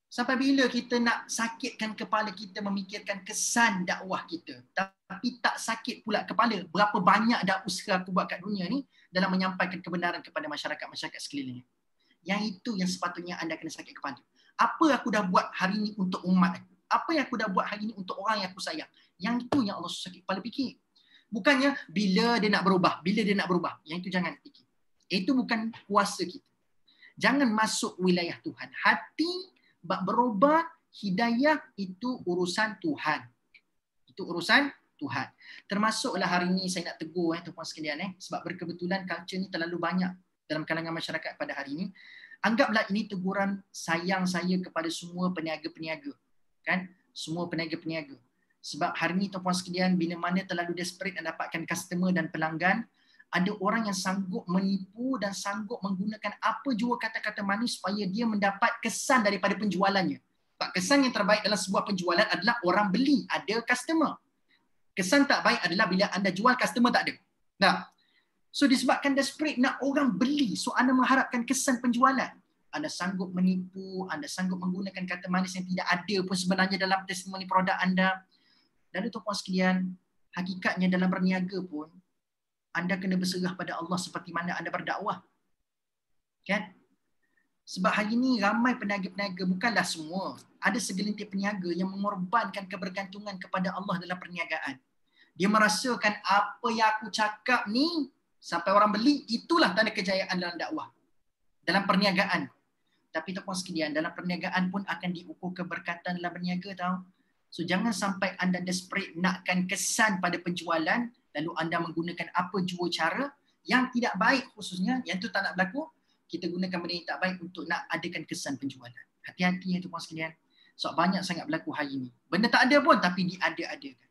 Sampai bila kita nak sakitkan kepala kita memikirkan kesan dakwah kita, tapi tak sakit pula kepala berapa banyak dah usaha aku buat kat dunia ni dalam menyampaikan kebenaran kepada masyarakat sekelilingnya. Yang itu yang sepatutnya anda kena sakit kepala. Apa aku dah buat hari ini untuk umat aku? Apa yang aku dah buat hari ini untuk orang yang aku sayang? Yang itu yang Allah sakit kepala fikir. Bukannya bila dia nak berubah, bila dia nak berubah. Yang itu jangan fikir. Itu bukan kuasa kita. Jangan masuk wilayah Tuhan. Hati bak berubah, hidayah itu urusan Tuhan. Itu urusan Tuhan. Termasuklah hari ini saya nak tegur tuan-tuan sekalian sebab berkebetulan culture ni terlalu banyak dalam kalangan masyarakat pada hari ini. Anggaplah ini teguran sayang saya kepada semua peniaga-peniaga. Kan? Semua peniaga-peniaga. Sebab hari ini tuan-tuan sekalian, bila mana terlalu desperate nak dapatkan customer dan pelanggan, ada orang yang sanggup menipu dan sanggup menggunakan apa jua kata-kata manis supaya dia mendapat kesan daripada penjualannya. Sebab kesan yang terbaik dalam sebuah penjualan adalah orang beli, ada customer. Kesan tak baik adalah bila anda jual, customer tak ada. Nah, so disebabkan desperate nak orang beli, so anda mengharapkan kesan penjualan. Anda sanggup menipu, anda sanggup menggunakan kata manis yang tidak ada pun sebenarnya dalam testimoni produk anda. Lalu tuan-tuan sekalian, hakikatnya dalam berniaga pun, anda kena berserah pada Allah seperti mana anda berdakwah. Kan? Sebab hari ini ramai peniaga-peniaga, bukanlah semua. Ada segelintir peniaga yang mengorbankan kebergantungan kepada Allah dalam perniagaan. Dia merasakan apa yang aku cakap ni, sampai orang beli, itulah tanda kejayaan dalam dakwah. Dalam perniagaan. Tapi tuan-tuan sekalian, dalam perniagaan pun akan diukur keberkatan dalam berniaga tau. So jangan sampai anda desperate nakkan kesan pada penjualan, lalu anda menggunakan apa jua cara yang tidak baik khususnya, yang tu tak nak berlaku, kita gunakan benda yang tak baik untuk nak adakan kesan penjualan. Hati-hati ya tuan-tuan sekalian. So banyak sangat berlaku hari ini. Benda tak ada pun tapi diada-adakan.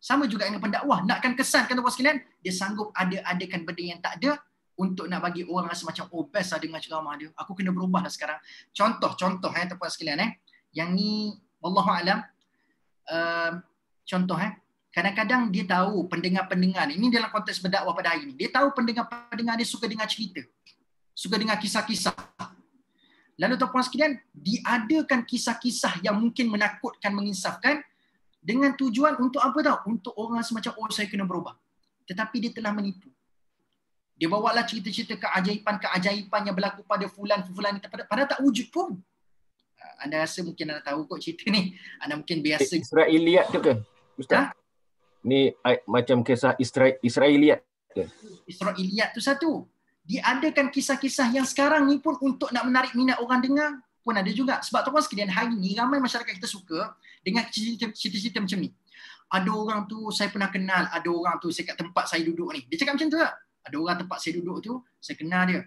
Sama juga dengan pendakwah, nakkan kesan kan tuan-tuan sekalian, dia sanggup ada-adakan benda yang tak ada untuk nak bagi orang rasa macam oh best lah dengar ceramah dia. Aku kena berubah lah sekarang. Contoh tuan-tuan sekalian yang ni wallahualam. Contoh kadang-kadang dia tahu pendengar-pendengar ini dalam konteks berdakwah pada hari ini, dia tahu pendengar-pendengar dia suka dengar cerita, suka dengar kisah-kisah. Lalu tuan-tuan sekalian, diadakan kisah-kisah yang mungkin menakutkan, menginsafkan dengan tujuan untuk apa tahu? Untuk orang semacam oh saya kena berubah. Tetapi dia telah menipu. Dia bawalah cerita-cerita keajaiban yang berlaku pada fulan padahal tak wujud pun. Anda rasa mungkin anda tahu kot cerita ni. Anda mungkin biasa. Israiliyat tu ke, Ustaz? Ni macam kisah Israiliyat ke? Israiliyat tu satu. Diadakan kisah-kisah yang sekarang ni pun untuk nak menarik minat orang dengar pun ada juga. Sebab tuan-tuan sekalian, hari ni ramai masyarakat kita suka dengan cerita-cerita macam ni. Ada orang tu saya pernah kenal, ada orang tu saya kat tempat saya duduk ni. Dia cakap macam tu tak? Ada orang tempat saya duduk tu, saya kenal dia.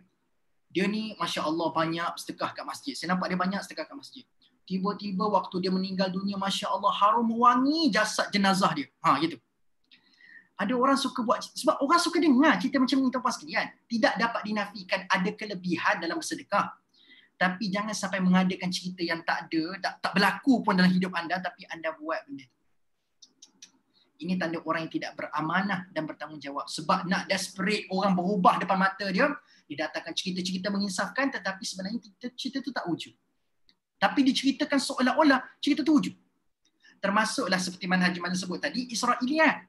Dia ni Masya Allah banyak sedekah kat masjid. Saya nampak dia banyak sedekah kat masjid. Tiba-tiba waktu dia meninggal dunia, Masya Allah harum wangi jasad jenazah dia. Gitu. Ada orang suka buat, sebab orang suka dengar cerita macam ni tuan-tuan sekalian. Tidak dapat dinafikan ada kelebihan dalam bersedekah. Tapi jangan sampai mengadakan cerita yang tak ada, tak berlaku pun dalam hidup anda, tapi anda buat benda tu. Ini tanda orang yang tidak beramanah dan bertanggungjawab. Sebab nak desperate orang berubah depan mata dia, Didatangkan cerita-cerita menginsafkan tetapi sebenarnya cerita itu tak wujud. Tapi diceritakan seolah-olah cerita itu wujud. Termasuklah seperti mana Haji Mazlan sebut tadi, Israiliyat.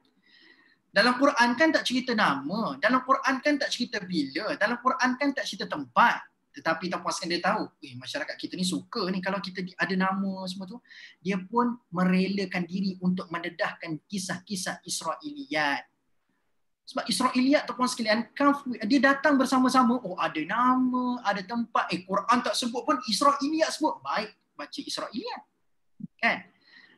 Dalam Quran kan tak cerita nama, dalam Quran kan tak cerita bila, dalam Quran kan tak cerita tempat. Tetapi tak puaskan dia tahu, masyarakat kita ni suka ni kalau kita ada nama semua tu. Dia pun merelakan diri untuk mendedahkan kisah-kisah Israiliyat. Sebab Israiliyat tuan-tuan sekalian, dia datang bersama-sama, oh ada nama, ada tempat, Quran tak sebut pun Israiliyat sebut. Baik, baca Israiliyat. Kan?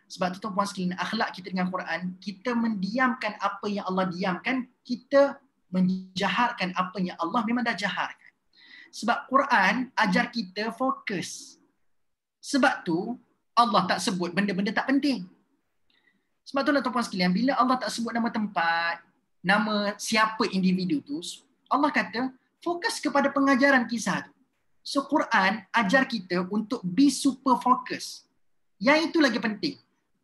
Sebab tu tuan-tuan sekalian, akhlak kita dengan Quran, kita mendiamkan apa yang Allah diamkan, kita menjaharkan apa yang Allah memang dah jaharkan. Sebab Quran ajar kita fokus. Sebab tu Allah tak sebut benda-benda tak penting. Sebab tu lah tuan-tuan sekalian, bila Allah tak sebut nama tempat, nama siapa individu tu, Allah kata fokus kepada pengajaran kisah tu. So Quran ajar kita untuk be super fokus. Yang itu lagi penting.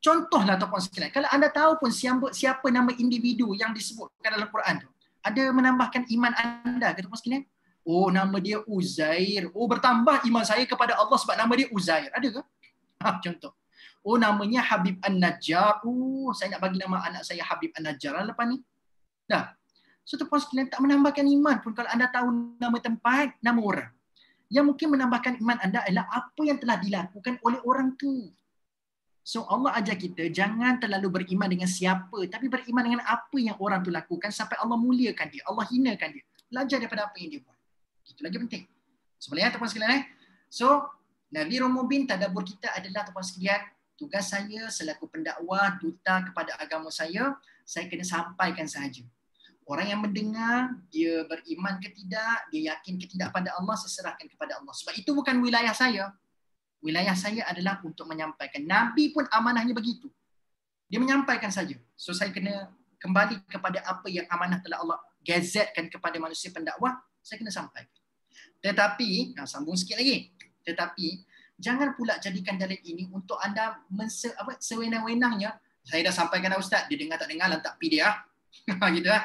Contohlah tuan-tuan sekalian, kalau anda tahu pun siapa nama individu yang disebutkan dalam Quran tu, ada menambahkan iman anda ke tuan-tuan sekalian? Oh, nama dia Uzair. Oh, bertambah iman saya kepada Allah sebab nama dia Uzair. Ada ke? Contoh. Oh, namanya Habib An-Najjar. Oh, saya nak bagi nama anak saya Habib An-Najjar lepas ni. Dah. So, tuan-tuan sekalian tak menambahkan iman pun kalau anda tahu nama tempat, nama orang. Yang mungkin menambahkan iman anda adalah apa yang telah dilakukan oleh orang tu. So, Allah ajar kita jangan terlalu beriman dengan siapa, tapi beriman dengan apa yang orang tu lakukan sampai Allah muliakan dia, Allah hinakan dia. Belajar daripada apa yang dia buat. Itu lagi penting. Sebenarnya tuan-tuan sekalian. So, Nadhirun Mubin, tadabbur kita adalah tuan-tuan sekalian, tugas saya selaku pendakwah, duta kepada agama saya kena sampaikan sahaja. Orang yang mendengar, dia beriman ke tidak, dia yakin ke tidak pada Allah, saya serahkan kepada Allah. Sebab itu bukan wilayah saya. Wilayah saya adalah untuk menyampaikan. Nabi pun amanahnya begitu. Dia menyampaikan saja. So, saya kena kembali kepada apa yang amanah telah Allah gazetkan kepada manusia pendakwah, saya kena sampaikan. Tetapi, sambung sikit lagi. Tetapi, jangan pula jadikan dalil ini untuk anda sewenang-wenangnya. Saya dah sampaikan dah Ustaz, dia dengar tak dengar, lantak pi dia. Gitu lah.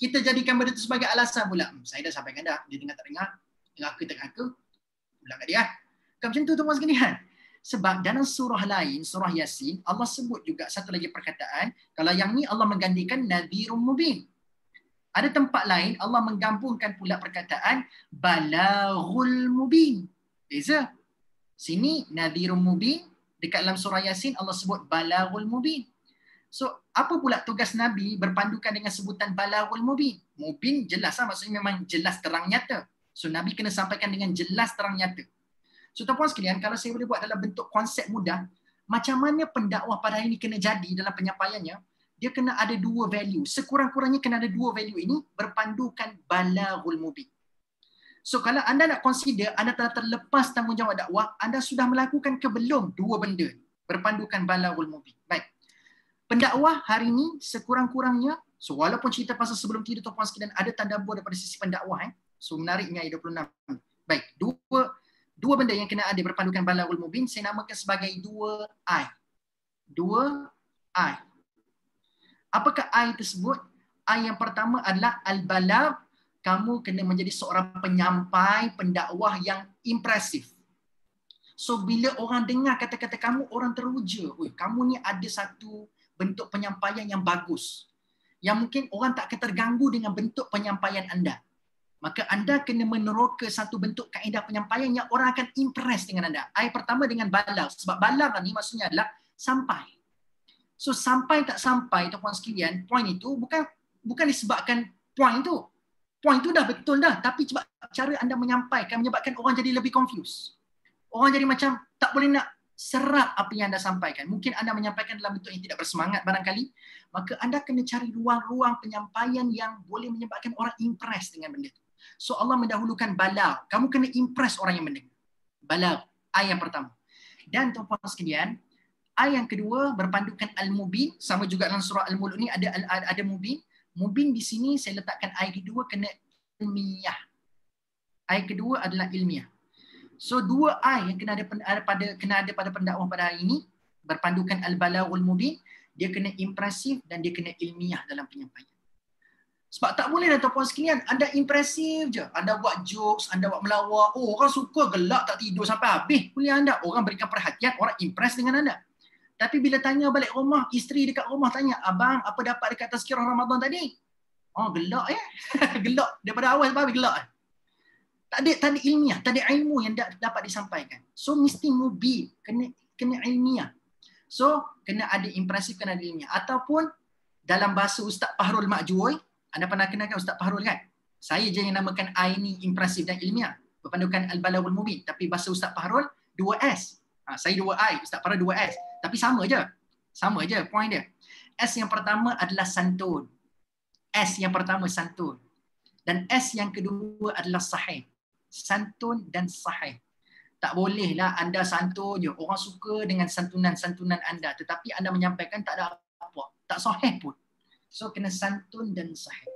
Kita jadikan benda itu sebagai alasan pula. Saya dah sampaikan dah, dia dengar tak dengar, ngaka tak ngaka, pulang kat dia. Kan macam tu tuan-tuan sekalian. Sebab dalam surah lain, surah Yasin, Allah sebut juga satu lagi perkataan, kalau yang ni Allah menggandikan Nadhirun Mubin. Ada tempat lain Allah menggabungkan pula perkataan Balaghul Mubin. Beza. Sini Nadhirun Mubin, dekat dalam surah Yasin Allah sebut Balaghul Mubin. So, apa pula tugas Nabi berpandukan dengan sebutan Balaghul Mubin? Mubin jelas lah, maksudnya memang jelas terang nyata. So, Nabi kena sampaikan dengan jelas terang nyata. So, tuan-tuan sekalian, kalau saya boleh buat dalam bentuk konsep mudah, macam mana pendakwah pada hari ini kena jadi dalam penyampaiannya, dia kena ada dua value. Sekurang-kurangnya kena ada dua value ini berpandukan Balaghul Mubin. So, kalau anda nak consider anda telah terlepas tanggungjawab dakwah, anda sudah melakukan ke belum dua benda berpandukan Balaghul Mubin. Baik. Pendakwah hari ini sekurang-kurangnya, so walaupun cerita pasal sebelum tidur tuan-tuan sekalian ada tadabbur daripada sisi pendakwah. So, menariknya ayat 26. Baik. Dua benda yang kena ada berpandukan Balaghul Mubin, saya namakan sebagai dua I. Dua I. Apakah I tersebut? I yang pertama adalah Al-Balagh. Kamu kena menjadi seorang penyampai, pendakwah yang impresif. So, bila orang dengar kata-kata kamu, orang teruja. Kamu ni ada satu bentuk penyampaian yang bagus. Yang mungkin orang tak akan terganggu dengan bentuk penyampaian anda. Maka anda kena meneroka satu bentuk kaedah penyampaian yang orang akan impress dengan anda. I pertama dengan balagh. Sebab balagh ni maksudnya adalah sampai. So, sampai tak sampai, tuan-tuan sekalian, point itu bukan disebabkan point itu. Point itu dah betul dah. Tapi sebab cara anda menyampaikan menyebabkan orang jadi lebih confused. Orang jadi macam tak boleh nak serap apa yang anda sampaikan. Mungkin anda menyampaikan dalam bentuk yang tidak bersemangat barangkali. Maka anda kena cari ruang-ruang penyampaian yang boleh menyebabkan orang impress dengan benda itu. So, Allah mendahulukan balagh. Kamu kena impress orang yang mendengar. Balagh. Ayat yang pertama. Dan tuan-tuan sekalian, ayat yang kedua berpandukan Al-Mubin. Sama juga dalam surah Al-Mulk ni ada Mubin. Mubin di sini saya letakkan ayat kedua kena ilmiah. Ayat kedua adalah ilmiah. So, dua ayat yang kena ada pada pendakwah pada hari ini berpandukan Al-Balaghul Mubin, dia kena impresif dan dia kena ilmiah dalam penyampaian. Sebab tak boleh dah tuan-puan sekalian, anda impresif je. Anda buat jokes, anda buat melawak. Oh, orang suka gelak tak tidur sampai habis kuliah anda. Orang berikan perhatian, orang impress dengan anda. Tapi bila tanya balik rumah, isteri dekat rumah tanya, abang apa dapat dekat tazkirah Ramadan tadi? Oh, gelak ya. Gelak. Daripada awal sampai habis gelak. Tak ada ilmiah, tak ada ilmu yang dapat disampaikan. So, mesti mubin. Kena ilmiah. So, kena ada impresif, kena ada ilmiah. Ataupun, dalam bahasa Ustaz Fahrul Makjui, anda pernah kenalkan Ustaz Fahrul kan? Saya je yang namakan I ni impresif dan ilmiah. Berpandukan Al-Balawul Mubin. Tapi bahasa Ustaz Fahrul, 2S. Saya 2I, Ustaz Fahrul 2S. Tapi sama je. Sama je point dia. S yang pertama adalah santun. S yang pertama santun. Dan S yang kedua adalah sahih. Santun dan sahih. Tak bolehlah anda santun je. Orang suka dengan santunan-santunan anda. Tetapi anda menyampaikan tak ada apa. Tak sahih pun. So, kena santun dan sahih.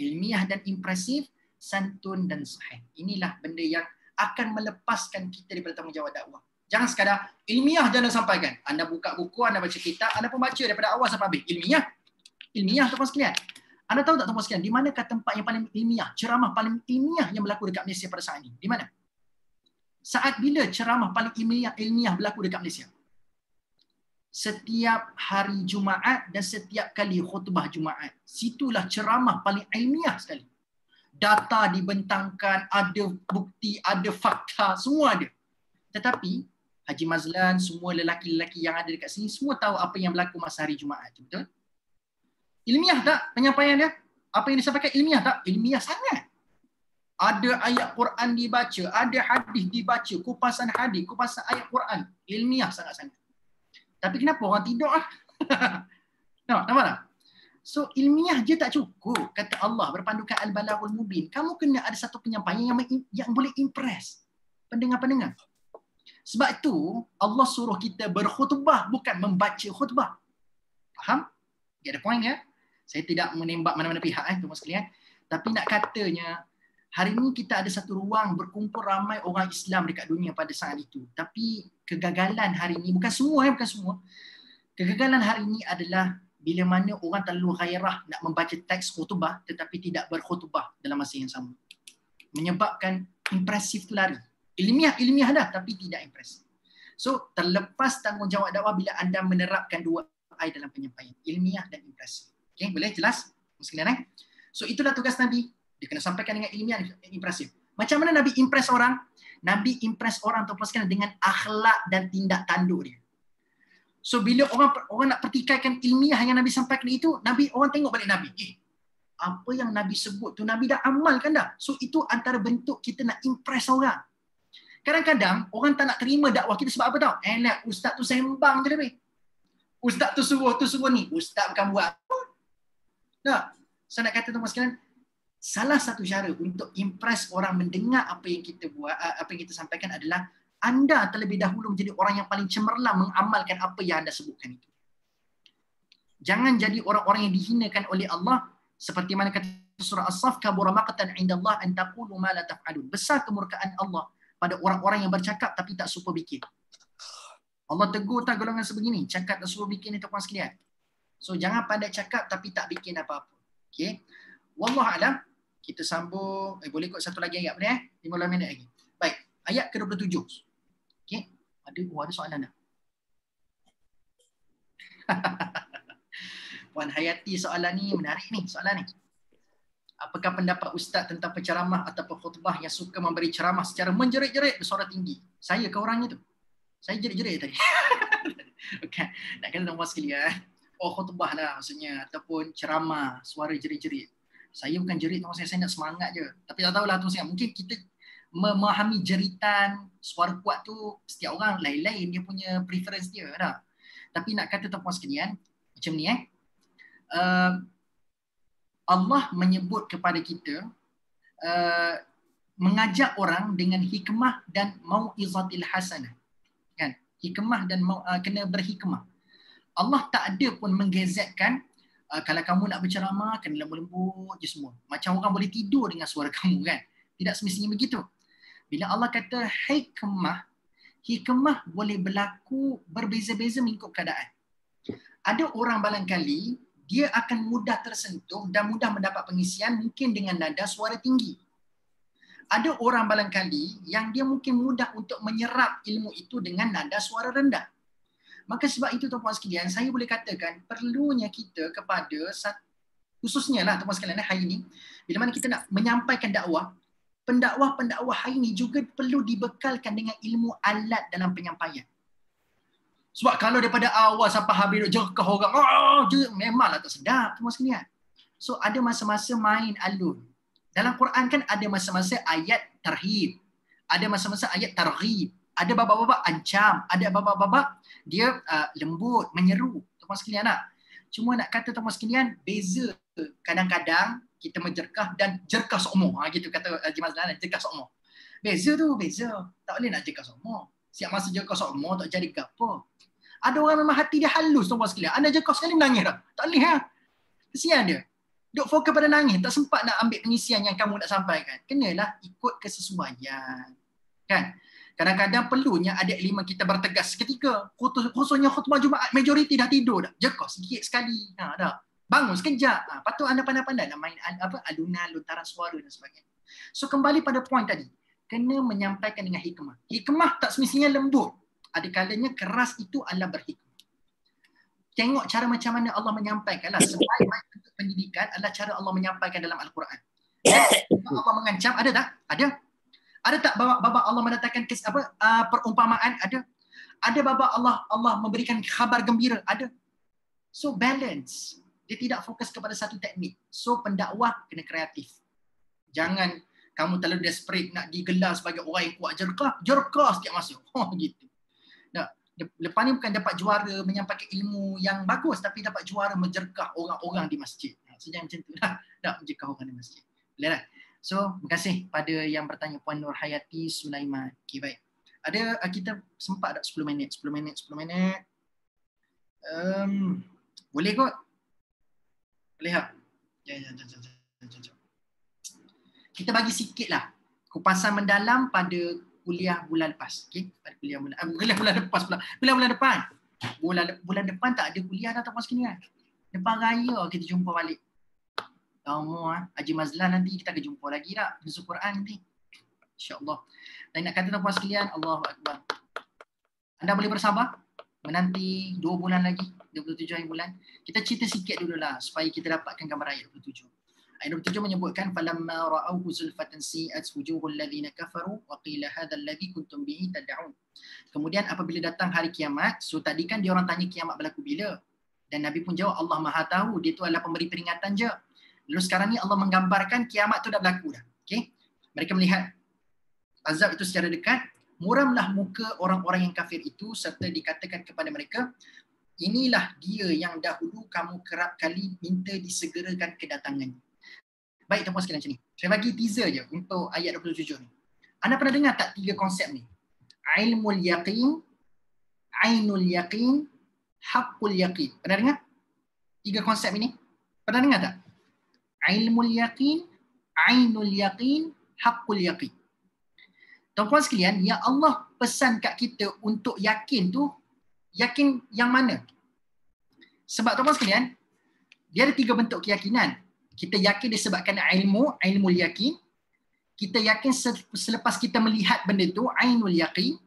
Ilmiah dan impresif, santun dan sahih. Inilah benda yang akan melepaskan kita daripada tanggungjawab dakwah. Jangan sekadar ilmiah je anda sampaikan. Anda buka buku, anda baca kitab, anda pun baca daripada awal sampai habis. Ilmiah. Ilmiah tuan-tuan sekalian. Anda tahu tak tuan-tuan sekalian, di manakah tempat yang paling ilmiah, ceramah paling ilmiah yang berlaku dekat Malaysia pada saat ini? Di mana? Saat bila ceramah paling ilmiah berlaku dekat Malaysia? Setiap hari Jumaat dan setiap kali khutbah Jumaat. Situlah ceramah paling ilmiah sekali. Data dibentangkan, ada bukti, ada fakta, semua ada. Tetapi Haji Mazlan, semua lelaki-lelaki yang ada dekat sini, semua tahu apa yang berlaku masa hari Jumaat. Betul? Ilmiah tak penyampaian dia? Apa yang disampaikan ilmiah tak? Ilmiah sangat. Ada ayat Quran dibaca, ada hadis dibaca, kupasan hadis, kupasan ayat Quran. Ilmiah sangat-sangat. Tapi kenapa orang tidur lah? Nampak tak? So, ilmiah je tak cukup. Kata Allah berpandukan Al-Balaghul Mubin. Kamu kena ada satu penyampaian yang boleh impress pendengar-pendengar. Sebab itu, Allah suruh kita berkhutbah, bukan membaca khutbah. Faham? Get the point ya? Saya tidak menembak mana-mana pihak, tuan-tuan sekalian. Tapi nak katanya, hari ini kita ada satu ruang berkumpul ramai orang Islam dekat dunia pada saat itu. Tapi kegagalan hari ini, bukan semua. Kegagalan hari ini adalah bila mana orang terlalu gairah nak membaca teks khutbah tetapi tidak berkhutbah dalam masa yang sama. Menyebabkan impresif tu lari. Ilmiah dah tapi tidak impresif. So, terlepas tanggungjawab dakwah bila anda menerapkan 2I dalam penyampaian. Ilmiah dan impresif. Okay, boleh jelas? Sekalian, So, itulah tugas Nabi. Dia kena sampaikan dengan ilmiah dan impresif. Macam mana Nabi impress orang? Nabi impress orang terpaskan dengan akhlak dan tindak tanduk dia. So bila orang nak pertikaikan ilmiah yang Nabi sampaikan itu, orang tengok balik Nabi. Apa yang Nabi sebut tu Nabi dah amalkan dah. So itu antara bentuk kita nak impress orang. Kadang-kadang orang tak nak terima dakwah kita sebab apa tau? Ustaz tu sembang je lebih. Ustaz tu suruh ni. Ustaz bukan buat apa. Tak. Saya nak kata tuan-tuan sekalian, salah satu cara untuk impress orang mendengar apa yang kita buat, apa yang kita sampaikan adalah anda terlebih dahulu menjadi orang yang paling cemerlang mengamalkan apa yang anda sebutkan itu. Jangan jadi orang-orang yang dihinakan oleh Allah seperti mana kata surah As-Saff, kabura maqtan 'indallah an taqulu ma la taf'alun. Besar kemurkaan Allah pada orang-orang yang bercakap tapi tak suka bikin. Allah tegur tak golongan sebegini, cakap tak suruh bikin itu tuan sekalian. So jangan pandai cakap tapi tak bikin apa-apa. Okey. Wallahu a'lam. Kita sambung. Boleh ikut satu lagi ayat boleh 15 minit lagi. Baik, ayat ke-27. Okey. Ada soalan dah. Puan Hayati, soalan ni menarik ni, soalan ni. Apakah pendapat Ustaz tentang penceramah atau khutbah yang suka memberi ceramah secara menjerit-jerit bersuara tinggi? Saya ke orangnya tu? Saya jerit-jerit tadi. Okey, nak kata tuan-tuan sekalian. Khutbah lah maksudnya ataupun ceramah suara jerit-jerit. Saya bukan jerit tuan, saya nak semangat je. Tapi tak tahulah tuan sekalian, mungkin kita memahami jeritan suara kuat tu setiap orang lain-lain dia punya preference dia dah. Tapi nak kata tuan sekalian macam ni Allah menyebut kepada kita mengajak orang dengan hikmah dan mau'izatil hasanah. Kan? Hikmah dan kena berhikmah. Allah tak ada pun menggezetkan kalau kamu nak berceramah kena lembut-lembut je semua. Macam orang boleh tidur dengan suara kamu kan. Tidak semestinya begitu. Bila Allah kata hikmah boleh berlaku berbeza-beza mengikut keadaan. Ada orang barangkali dia akan mudah tersentuh dan mudah mendapat pengisian mungkin dengan nada suara tinggi. Ada orang barangkali yang dia mungkin mudah untuk menyerap ilmu itu dengan nada suara rendah. Maka sebab itu tuan-tuan sekalian, saya boleh katakan perlunya kita kepada khususnya lah tuan-tuan sekalian hari ini, bila mana kita nak menyampaikan dakwah, pendakwah-pendakwah hari ini juga perlu dibekalkan dengan ilmu alat dalam penyampaian. Sebab kalau daripada awal sampai habis jerkah orang, memanglah tak sedap tuan-tuan sekalian. So ada masa-masa main alun. Dalam Quran kan ada masa-masa ayat tarhib, ada masa-masa ayat targhib, ada babak-babak ancam, ada babak-babak dia lembut, menyeru. Tuan-tuan sekalian nak. Cuma nak kata tuan-tuan sekalian, beza kadang-kadang kita menjerkah dan jerkah seumur. Gitu kata Haji Mazlan, jerkah seumur. Beza tu, beza. Tak boleh nak jerkah seumur. Siap masa jerkah seumur tak jadi gapo. Ada orang memang hati dia halus tuan-tuan sekalian. Anda jerkah sekali menangis dah. Tak boleh ha. Kesian dia. Duk fokus pada nangis, tak sempat nak ambil pengisian yang kamu nak sampaikan. Kenalah ikut kesesuaian. Kan? Kadang-kadang perlunya ada elemen kita bertegas seketika. Khususnya khutbah Jumaat, majoriti dah tidur dah. Jekok sikit sekali. Dah. Bangun sekejap. Patut anda pandai-pandai nak main alunan, lontaran suara dan sebagainya. So kembali pada poin tadi. Kena menyampaikan dengan hikmah. Hikmah tak semestinya lembut. Ada kalanya keras itu adalah berhikmah. Tengok cara macam mana Allah menyampaikan lah. Sebaik-baik bentuk pendidikan adalah cara Allah menyampaikan dalam Al-Quran. Allah mengancam, ada tak? Ada. Ada tak babak Allah mendatangkan perumpamaan? Ada. Ada babak Allah memberikan khabar gembira? Ada. So balance. Dia tidak fokus kepada satu teknik. So pendakwah kena kreatif. Jangan kamu terlalu desperate nak digelar sebagai orang yang kuat jerkah setiap masa. Gitu. Lepas ni bukan dapat juara menyampaikan ilmu yang bagus, tapi dapat juara menjerkah orang-orang di masjid. So jangan macam tu lah. Tak menjerkah orang di masjid. Boleh lah. So, terima kasih pada yang bertanya Puan Nur Hayati Sulaiman. Okay, baik. Ada kita sempat tak 10 minit? 10 minit. Boleh kot? Boleh tak? Jom. Kita bagi sikit lah kupasan mendalam pada kuliah bulan lepas. Okay? Pada kuliah bulan lepas pula. Bulan depan. Bulan depan tak ada kuliah dah tuan-tuan sekalian. Depan raya kita jumpa balik. Haji Mazlan nanti kita akan jumpa lagi tak? Nuzul Quran nanti. InsyaAllah. Dan nak kata tuan-tuan sekalian, Allahu Akbar. Anda boleh bersabar menanti 2 bulan lagi, 27 hari bulan. Kita cerita sikit dulu lah supaya kita dapatkan gambar ayat 27. Ayat 27 menyebutkan falamma ra'awhu zulfatan si'at wujuhul ladzina kafaru wa qila hadzal ladzi kuntum bihi tad'un. Kemudian apabila datang hari kiamat, so tadi kan dia orang tanya kiamat berlaku bila? Dan Nabi pun jawab Allah Maha tahu, dia tu adalah pemberi peringatan je. Lalu sekarang ni Allah menggambarkan kiamat tu dah berlaku dah. Okay? Mereka melihat azab itu secara dekat, muramlah muka orang-orang yang kafir itu serta dikatakan kepada mereka, inilah dia yang dahulu kamu kerap kali minta disegerakan kedatangannya. Baik tuan-tuan sekalian macam ni. Saya bagi teaser je untuk ayat 27 ni. Anda pernah dengar tak 3 konsep ni? Ilmul yaqin, ainul yaqin, haqqul yaqin. Pernah dengar? 3 konsep ini? Pernah dengar tak? Ilmul yaqin, ainul yaqin, haqqul yaqin. Tuan-tuan sekalian, yang Allah pesan kat kita untuk yakin tu, yakin yang mana? Sebab tuan-tuan sekalian, dia ada 3 bentuk keyakinan. Kita yakin disebabkan ilmul yakin. Kita yakin selepas kita melihat benda tu, ainul yaqin.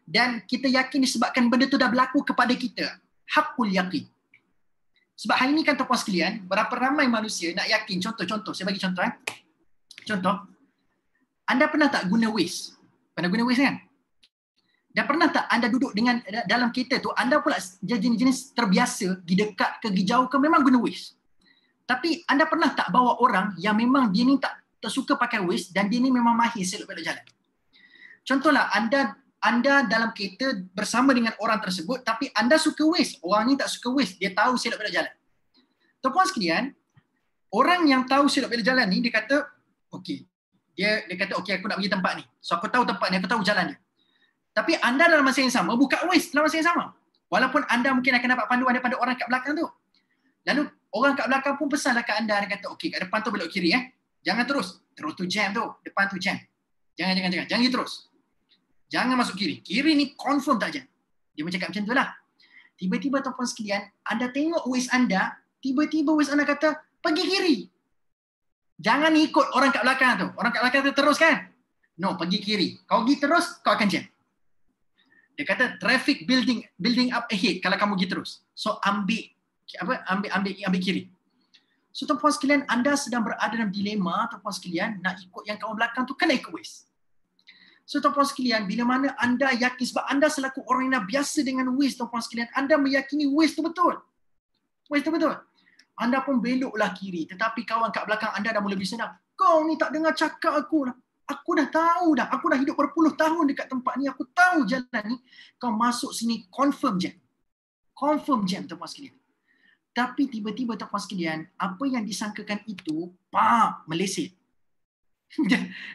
Dan kita yakin disebabkan benda tu dah berlaku kepada kita, haqqul yaqin. Sebab hari ni kan tuan-tuan sekalian, berapa ramai manusia nak yakin, contoh, saya bagi contoh. Contoh, anda pernah tak guna Waze? Pernah guna Waze kan? Dan pernah tak anda duduk dengan dalam kereta tu, anda pula jenis-jenis terbiasa, pergi dekat ke, pergi jauh ke, memang guna Waze. Tapi anda pernah tak bawa orang yang memang dia ni tak suka pakai Waze dan dia ni memang mahir selok belok jalan? Contohlah, anda dalam kereta bersama dengan orang tersebut tapi anda suka Waze, orang ni tak suka Waze, dia tahu selok belok jalan. Tuan-puan sekalian, orang yang tahu selok belok jalan ni dia kata, okey, dia kata okey aku nak pergi tempat ni. So aku tahu tempat ni, aku tahu jalan dia. Tapi anda dalam masa yang sama buka Waze dalam masa yang sama. Walaupun anda mungkin akan dapat panduan daripada orang kat belakang tu. Lalu orang kat belakang pun pesanlah kat anda, dia kata okey kat depan tu belok kiri Jangan terus tu jam tu, depan tu jam. Jangan pergi terus. Jangan masuk kiri. Kiri ni confirm tak jam. Dia bercakap macam tu lah. Tiba-tiba tuan-puan sekalian, anda tengok Waze anda, Tiba-tiba Waze anda kata, pergi kiri. Jangan ikut orang kat belakang tu. Orang kat belakang tu terus kan? No, pergi kiri. Kau pergi terus, kau akan jam. Dia kata traffic building up ahead kalau kamu pergi terus. So ambil kiri. So tuan-puan sekalian, anda sedang berada dalam dilema, tuan-puan sekalian, nak ikut yang kawan belakang tu kena ikut Waze. So tuan-puan sekalian, bila mana anda yakin, sebab anda selaku orang yang biasa dengan Waze, tuan-puan sekalian, anda meyakini Waze tu betul. Waze tu betul. Anda pun beloklah kiri, tetapi kawan kat belakang anda dah mula bersenang. Kau ni tak dengar cakap aku dah. Aku dah tahu dah. Aku dah hidup berpuluh tahun dekat tempat ni. Aku tahu jalan ni. Kau masuk sini confirm jam. Confirm jam, tuan-puan sekalian. Tapi tiba-tiba, tuan-puan sekalian, apa yang disangkakan itu, meleset.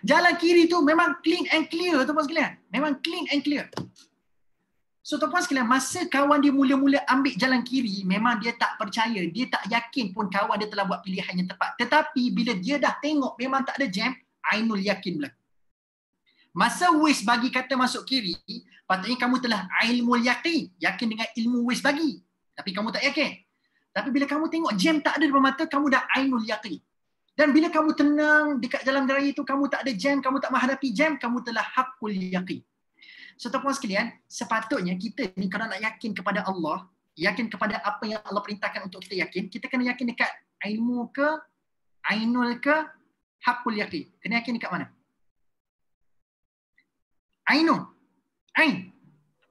Jalan kiri tu memang clean and clear, tuan-puan sekalian. Memang clean and clear. So tuan-puan sekalian, masa kawan dia mula-mula ambil jalan kiri, memang dia tak percaya, dia tak yakin pun kawan dia telah buat pilihan yang tepat. Tetapi bila dia dah tengok memang tak ada jam, ainul yakin berlaku. Masa Waze bagi kata masuk kiri, patutnya kamu telah ilmul yakin, yakin dengan ilmu Waze bagi. Tapi kamu tak yakin. Tapi bila kamu tengok jam tak ada depan mata, kamu dah ainul yakin. Dan bila kamu tenang dekat jalan raya itu, kamu tak ada jam, kamu tak menghadapi jam, kamu telah haqqul yakin. So tuan-puan sekalian, sepatutnya kita ni kalau nak yakin kepada Allah, yakin kepada apa yang Allah perintahkan untuk kita yakin, kita kena yakin dekat ilmu ke, ainul ke, haqqul yakin. Kena yakin dekat mana? Ainul. Ain.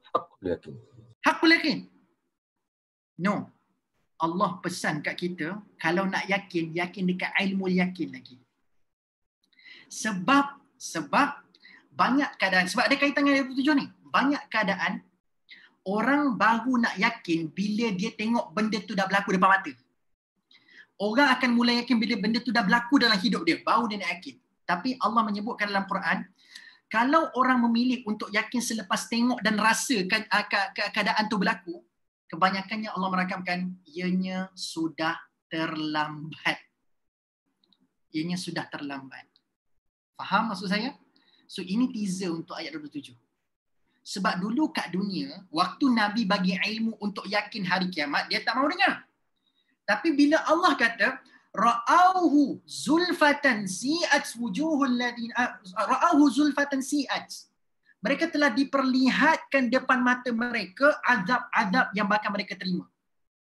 Haqqul yakin. Haqqul yakin. No. Allah pesan kat kita, kalau nak yakin, yakin dekat ilmu yakin lagi. Sebab banyak keadaan, sebab ada kaitan dengan 27 ni. Banyak keadaan orang baru nak yakin bila dia tengok benda tu dah berlaku depan mata. Orang akan mula yakin bila benda tu dah berlaku dalam hidup dia, baru dia nak yakin. Tapi Allah menyebutkan dalam Quran, kalau orang memilih untuk yakin selepas tengok dan rasakan keadaan tu berlaku, kebanyakannya Allah merakamkan ianya sudah terlambat. Ianya sudah terlambat. Faham maksud saya? So ini teaser untuk ayat 27. Sebab dulu kat dunia, waktu Nabi bagi ilmu untuk yakin hari kiamat, dia tak mau dengar. Tapi bila Allah kata, ra'auhu zulfatan si'at wujuhul ladina ra'auhu zulfatan si'at. Mereka telah diperlihatkan depan mata mereka azab-azab yang bakal mereka terima.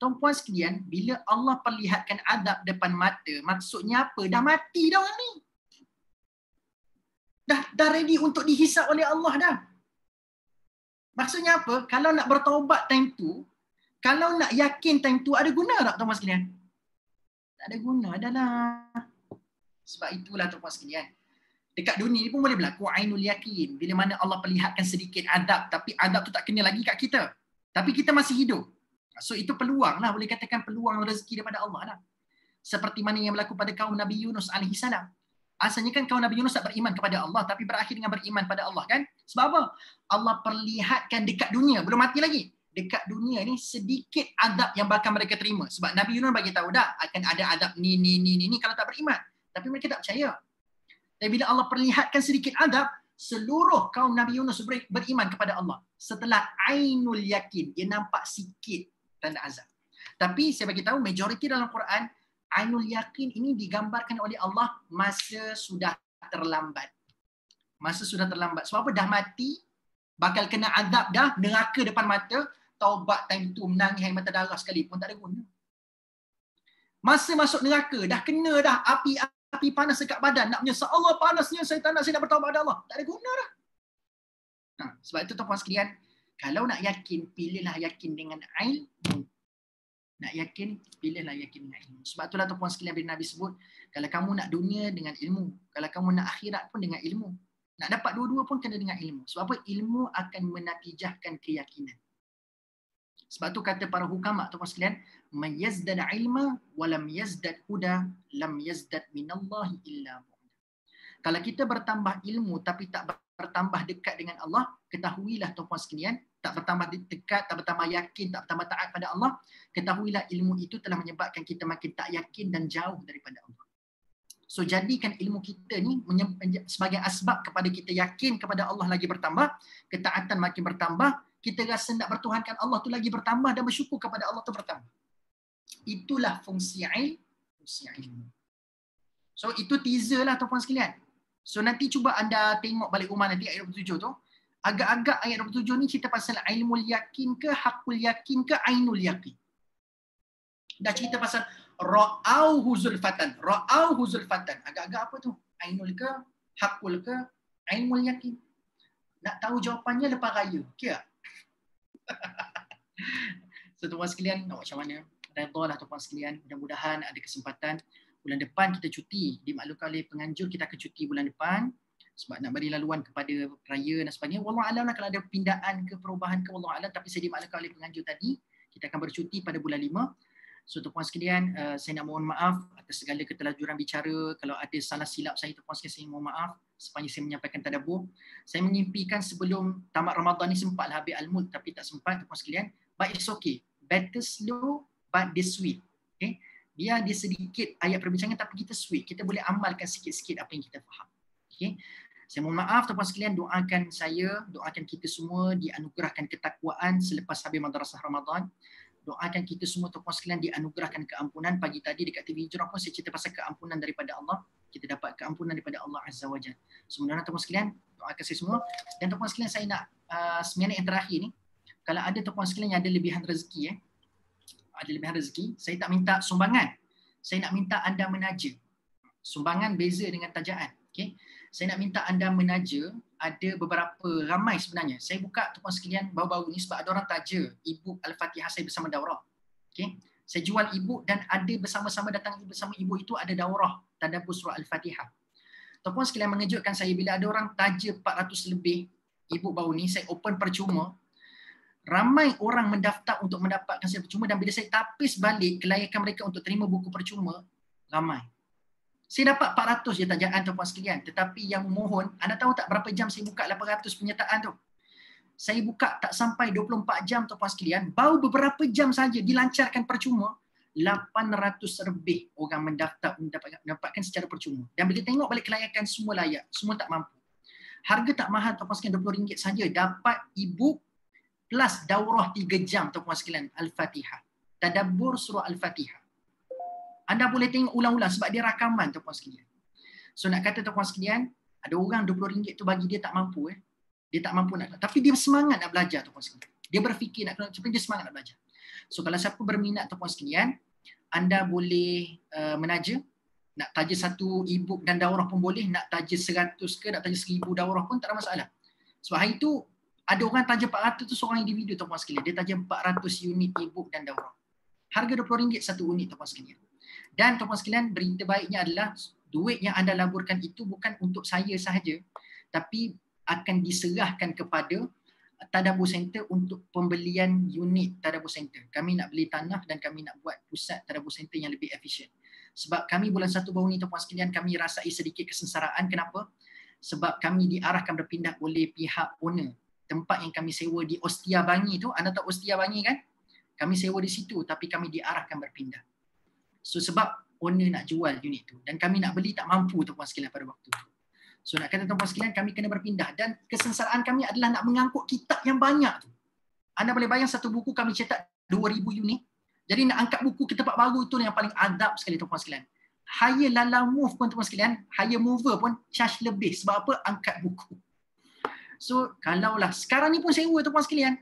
Tuan-puan sekalian, bila Allah perlihatkan azab depan mata, maksudnya apa? Dah mati dah orang ni. Dah ready untuk dihisap oleh Allah dah. Maksudnya apa? Kalau nak bertaubat time tu, kalau nak yakin time tu, ada guna tak tuan-puan sekalian? Tak ada guna dah lah. Sebab itulah tuan-puan sekalian, dekat dunia ni pun boleh berlaku ainul yakin. Bila mana Allah perlihatkan sedikit adab, tapi adab tu tak kena lagi kat kita. Tapi kita masih hidup. So itu peluang lah, boleh katakan peluang rezeki daripada Allah lah. Seperti mana yang berlaku pada kaum Nabi Yunus AS. Asalnya kan kaum Nabi Yunus tak beriman kepada Allah, tapi berakhir dengan beriman pada Allah kan? Sebab apa? Allah perlihatkan dekat dunia, belum mati lagi. Dekat dunia ni sedikit adab yang bakal mereka terima. Sebab Nabi Yunus bagi tahu dah akan ada adab ni kalau tak beriman. Tapi mereka tak percaya. Dan bila Allah perlihatkan sedikit adab, seluruh kaum Nabi Yunus beriman kepada Allah. Setelah ainul yakin, dia nampak sikit tanda azab. Tapi saya bagi tahu majoriti dalam Quran, ainul yakin ini digambarkan oleh Allah masa sudah terlambat. Masa sudah terlambat. Sebab apa? Dah mati, bakal kena azab dah, neraka depan mata, taubat time tu menangis air mata darah sekalipun tak ada guna. Masa masuk neraka, dah kena dah api panas dekat badan, nak menyesal Allah panasnya, saya tak nak, saya nak bertaubat pada Allah. Tak ada guna dah. Sebab itu tuan-puan sekalian, kalau nak yakin, pilihlah yakin dengan ilmu. Nak yakin, pilihlah yakin dengan ilmu. Sebab itulah tuan-puan sekalian bila Nabi sebut, kalau kamu nak dunia dengan ilmu, kalau kamu nak akhirat pun dengan ilmu. Nak dapat dua-dua pun kena dengan ilmu. Sebab apa? Ilmu akan menatijahkan keyakinan. Sebab tu kata para hukama tuan-puan sekalian, man yazdad ilma wa lam yazdad huda lam yazdad minallahi illa bu'da. Kalau kita bertambah ilmu tapi tak bertambah dekat dengan Allah, ketahuilah tuan-puan sekalian, tak bertambah dekat, tak bertambah yakin, tak bertambah taat pada Allah, ketahuilah ilmu itu telah menyebabkan kita makin tak yakin dan jauh daripada Allah. So jadikan ilmu kita ni sebagai asbab kepada kita yakin kepada Allah lagi bertambah, ketaatan makin bertambah, kita rasa nak bertuhankan Allah tu lagi bertambah dan bersyukur kepada Allah tu bertambah. Itulah fungsi ilmu. So itu teaser lah tuan-tuan sekalian. So nanti cuba anda tengok balik rumah nanti ayat 27 tu. Agak-agak ayat 27 ni cerita pasal ilmul yakin ke, hakul yakin ke, ainul yakin. Dah cerita pasal ra'auhu zulfatan. Ra'auhu zulfatan. Agak-agak apa tu? Ainul ke, hakul ke, ainul yakin. Nak tahu jawapannya lepas raya. Okay tak? So tuan-tuan sekalian, nak macam mana? Redha lah tuan-tuan sekalian. Mudah-mudahan ada kesempatan. Bulan depan kita cuti. Dimaklumkan oleh penganjur kita akan cuti bulan depan. Sebab nak beri laluan kepada raya dan sebagainya. Wallahualam lah kalau ada pindaan ke perubahan ke wallahualam. Tapi saya dimaklumkan oleh penganjur tadi. Kita akan bercuti pada bulan 5. So tuan-tuan sekalian, saya nak mohon maaf atas segala ketelajuran bicara. Kalau ada salah silap saya, tuan-tuan sekalian, saya mohon maaf. Sepanjang saya menyampaikan tadabbur. Saya menyimpikan sebelum tamat Ramadan ni sempatlah habis Al-Mulk tapi tak sempat tuan-tuan sekalian. But it's okay. Better slow but this sweet. Okay? Dia sedikit ayat perbincangan tapi kita sweet. Kita boleh amalkan sikit-sikit apa yang kita faham. Okay? Saya mohon maaf tuan-tuan sekalian, doakan saya, doakan kita semua dianugerahkan ketakwaan selepas habis madrasah Ramadan. Doakan kita semua tuan-tuan sekalian dianugerahkan keampunan. Pagi tadi dekat TV Hijrah pun saya cerita pasal keampunan daripada Allah. Kita dapat keampunan daripada Allah Azza wa Jalla. Sebenarnya tuan-tuan sekalian, doakan saya semua. Dan tuan-tuan sekalian, saya nak seminit yang terakhir ni, kalau ada tuan-tuan sekalian yang ada lebihan rezeki, ada lebihan rezeki, saya tak minta sumbangan. Saya nak minta anda menaja. Sumbangan beza dengan tajaan. Okay? Saya nak minta anda menaja, ada beberapa ramai sebenarnya. Saya buka tuan-tuan sekalian baru-baru ni sebab ada orang taja e-book Al-Fatihah saya bersama daurah. Okay? Saya jual e-book dan ada bersama-sama datang bersama e-book itu ada daurah tadabbur surah Al-Fatihah. Tuan-tuan sekalian mengejutkan saya bila ada orang taja 400 lebih e-book baru ni, saya open percuma. Ramai orang mendaftar untuk mendapatkan saya percuma dan bila saya tapis balik kelayakan mereka untuk terima buku percuma, ramai. Saya dapat 400 je tajaan tuan-tuan sekalian. Tetapi yang mohon, anda tahu tak berapa jam saya buka 800 penyertaan tu? Saya buka tak sampai 24 jam tuan-tuan sekalian. Baru beberapa jam saja dilancarkan percuma. 800 lebih orang mendaftar mendapatkan secara percuma. Dan bila tengok balik kelayakan semua layak. Semua tak mampu. Harga tak mahal tuan-tuan sekalian, RM20 saja. Dapat e-book plus daurah 3 jam tuan-tuan sekalian. Al-Fatihah. Tadabbur surah Al-Fatihah. Anda boleh tengok ulang-ulang sebab dia rakaman tuan-tuan sekalian. So nak kata tuan-tuan sekalian, ada orang RM20 tu bagi dia tak mampu. Dia tak mampu nak. Tapi dia semangat nak belajar tuan-tuan sekalian. Dia berfikir nak kena, tapi dia semangat nak belajar. So kalau siapa berminat tuan-tuan sekalian, anda boleh menaja. Nak taja satu e-book dan daurah pun boleh. Nak taja 100 ke, nak taja 1000 daurah pun tak ada masalah. Sebab hari tu ada orang taja 400 tu seorang individu tuan-tuan sekalian. Dia taja 400 unit e-book dan daurah. Harga RM20 satu unit tuan-tuan sekalian. Dan tuan-tuan sekalian, berita baiknya adalah duit yang anda laburkan itu bukan untuk saya sahaja, tapi akan diserahkan kepada Tadabbur Center untuk pembelian unit Tadabbur Center. Kami nak beli tanah dan kami nak buat pusat Tadabbur Center yang lebih efisien. Sebab kami bulan 1 baru ni tuan-tuan sekalian, kami rasai sedikit kesengsaraan. Kenapa? Sebab kami diarahkan berpindah oleh pihak owner. Tempat yang kami sewa di Ostia Bangi tu, anda tahu Ostia Bangi kan? Kami sewa di situ tapi kami diarahkan berpindah. So sebab owner nak jual unit tu dan kami nak beli tak mampu tuan-tuan sekalian pada waktu tu. So nak kata tuan-tuan sekalian, kami kena berpindah dan kesengsaraan kami adalah nak mengangkut kitab yang banyak tu. Anda boleh bayang satu buku kami cetak 2000 unit. Jadi nak angkat buku ke tempat baru itu yang paling adab sekali tuan-tuan sekalian. Hire Lala Move pun tuan-tuan sekalian, hire mover pun charge lebih sebab apa? Angkat buku. So kalaulah sekarang ni pun sewa tuan-tuan sekalian,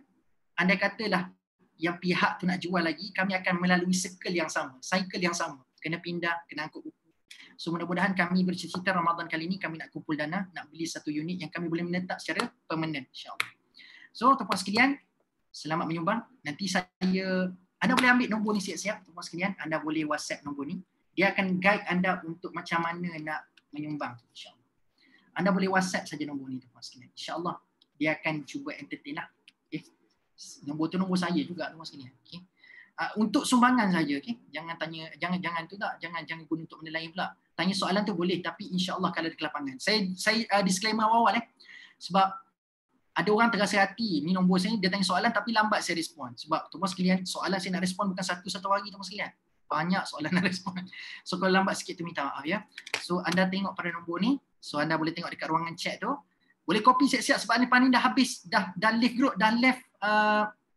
andai katalah yang pihak tu nak jual lagi, kami akan melalui cycle yang sama. Kena pindah, kena angkut buku. So mudah-mudahan kami bercita-cita Ramadan kali ini kami nak kumpul dana, nak beli satu unit yang kami boleh menetap secara permanent insya-Allah. So tuan-tuan sekalian, selamat menyumbang. Nanti anda boleh ambil nombor ni siap-siap tuan-tuan sekalian, anda boleh WhatsApp nombor ni. Dia akan guide anda untuk macam mana nak menyumbang insya-Allah. Anda boleh WhatsApp saja nombor ni tuan-tuan sekalian. Insya-Allah dia akan cuba entertain lah. Okay. Nombor tu nombor saya juga tuan-tuan sekalian. Okay. Untuk sumbangan saja, okay? Jangan tanya, jangan tu tak, jangan guna untuk benda lain pula. Tanya soalan tu boleh, tapi insya-Allah kalau ada kelapangan. Saya disclaimer awal sebab ada orang terasa hati, ni nombor saya, dia tanya soalan tapi lambat saya respon. Sebab tuan-tuan sekalian, soalan saya nak respon bukan satu hari tuan-tuan sekalian. Banyak soalan nak respon. So kalau lambat sikit tu minta maaf ya. So anda tengok pada nombor ni, so anda boleh tengok dekat ruangan chat tu. Boleh copy siap-siap sebab ni dah habis, dah live group, dah left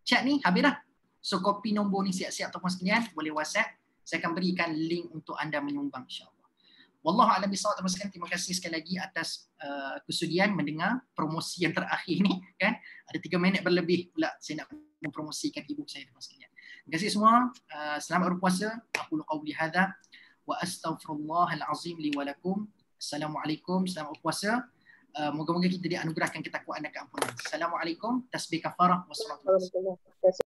chat ni, habis dah. So kopi nombor ni siap-siap tuan-tuan sekalian, boleh WhatsApp. Saya akan berikan link untuk anda menyumbang insya-Allah. Wallahu a'lam bishawab. Tuan-tuan sekalian, terima kasih sekali lagi atas kesudian mendengar promosi yang terakhir ni kan. Ada 3 minit berlebih pula saya nak mempromosikan ibu saya, tuan-tuan sekalian. Terima kasih semua. Selamat berpuasa. Aqulu qawli hadza wa astaghfirullahal azim li wa lakum. Assalamualaikum, selamat berpuasa. Moga-moga kita dianugerahkan ketakwaan dan keampunan. Assalamualaikum, tasbih kafarah, wassalamualaikum.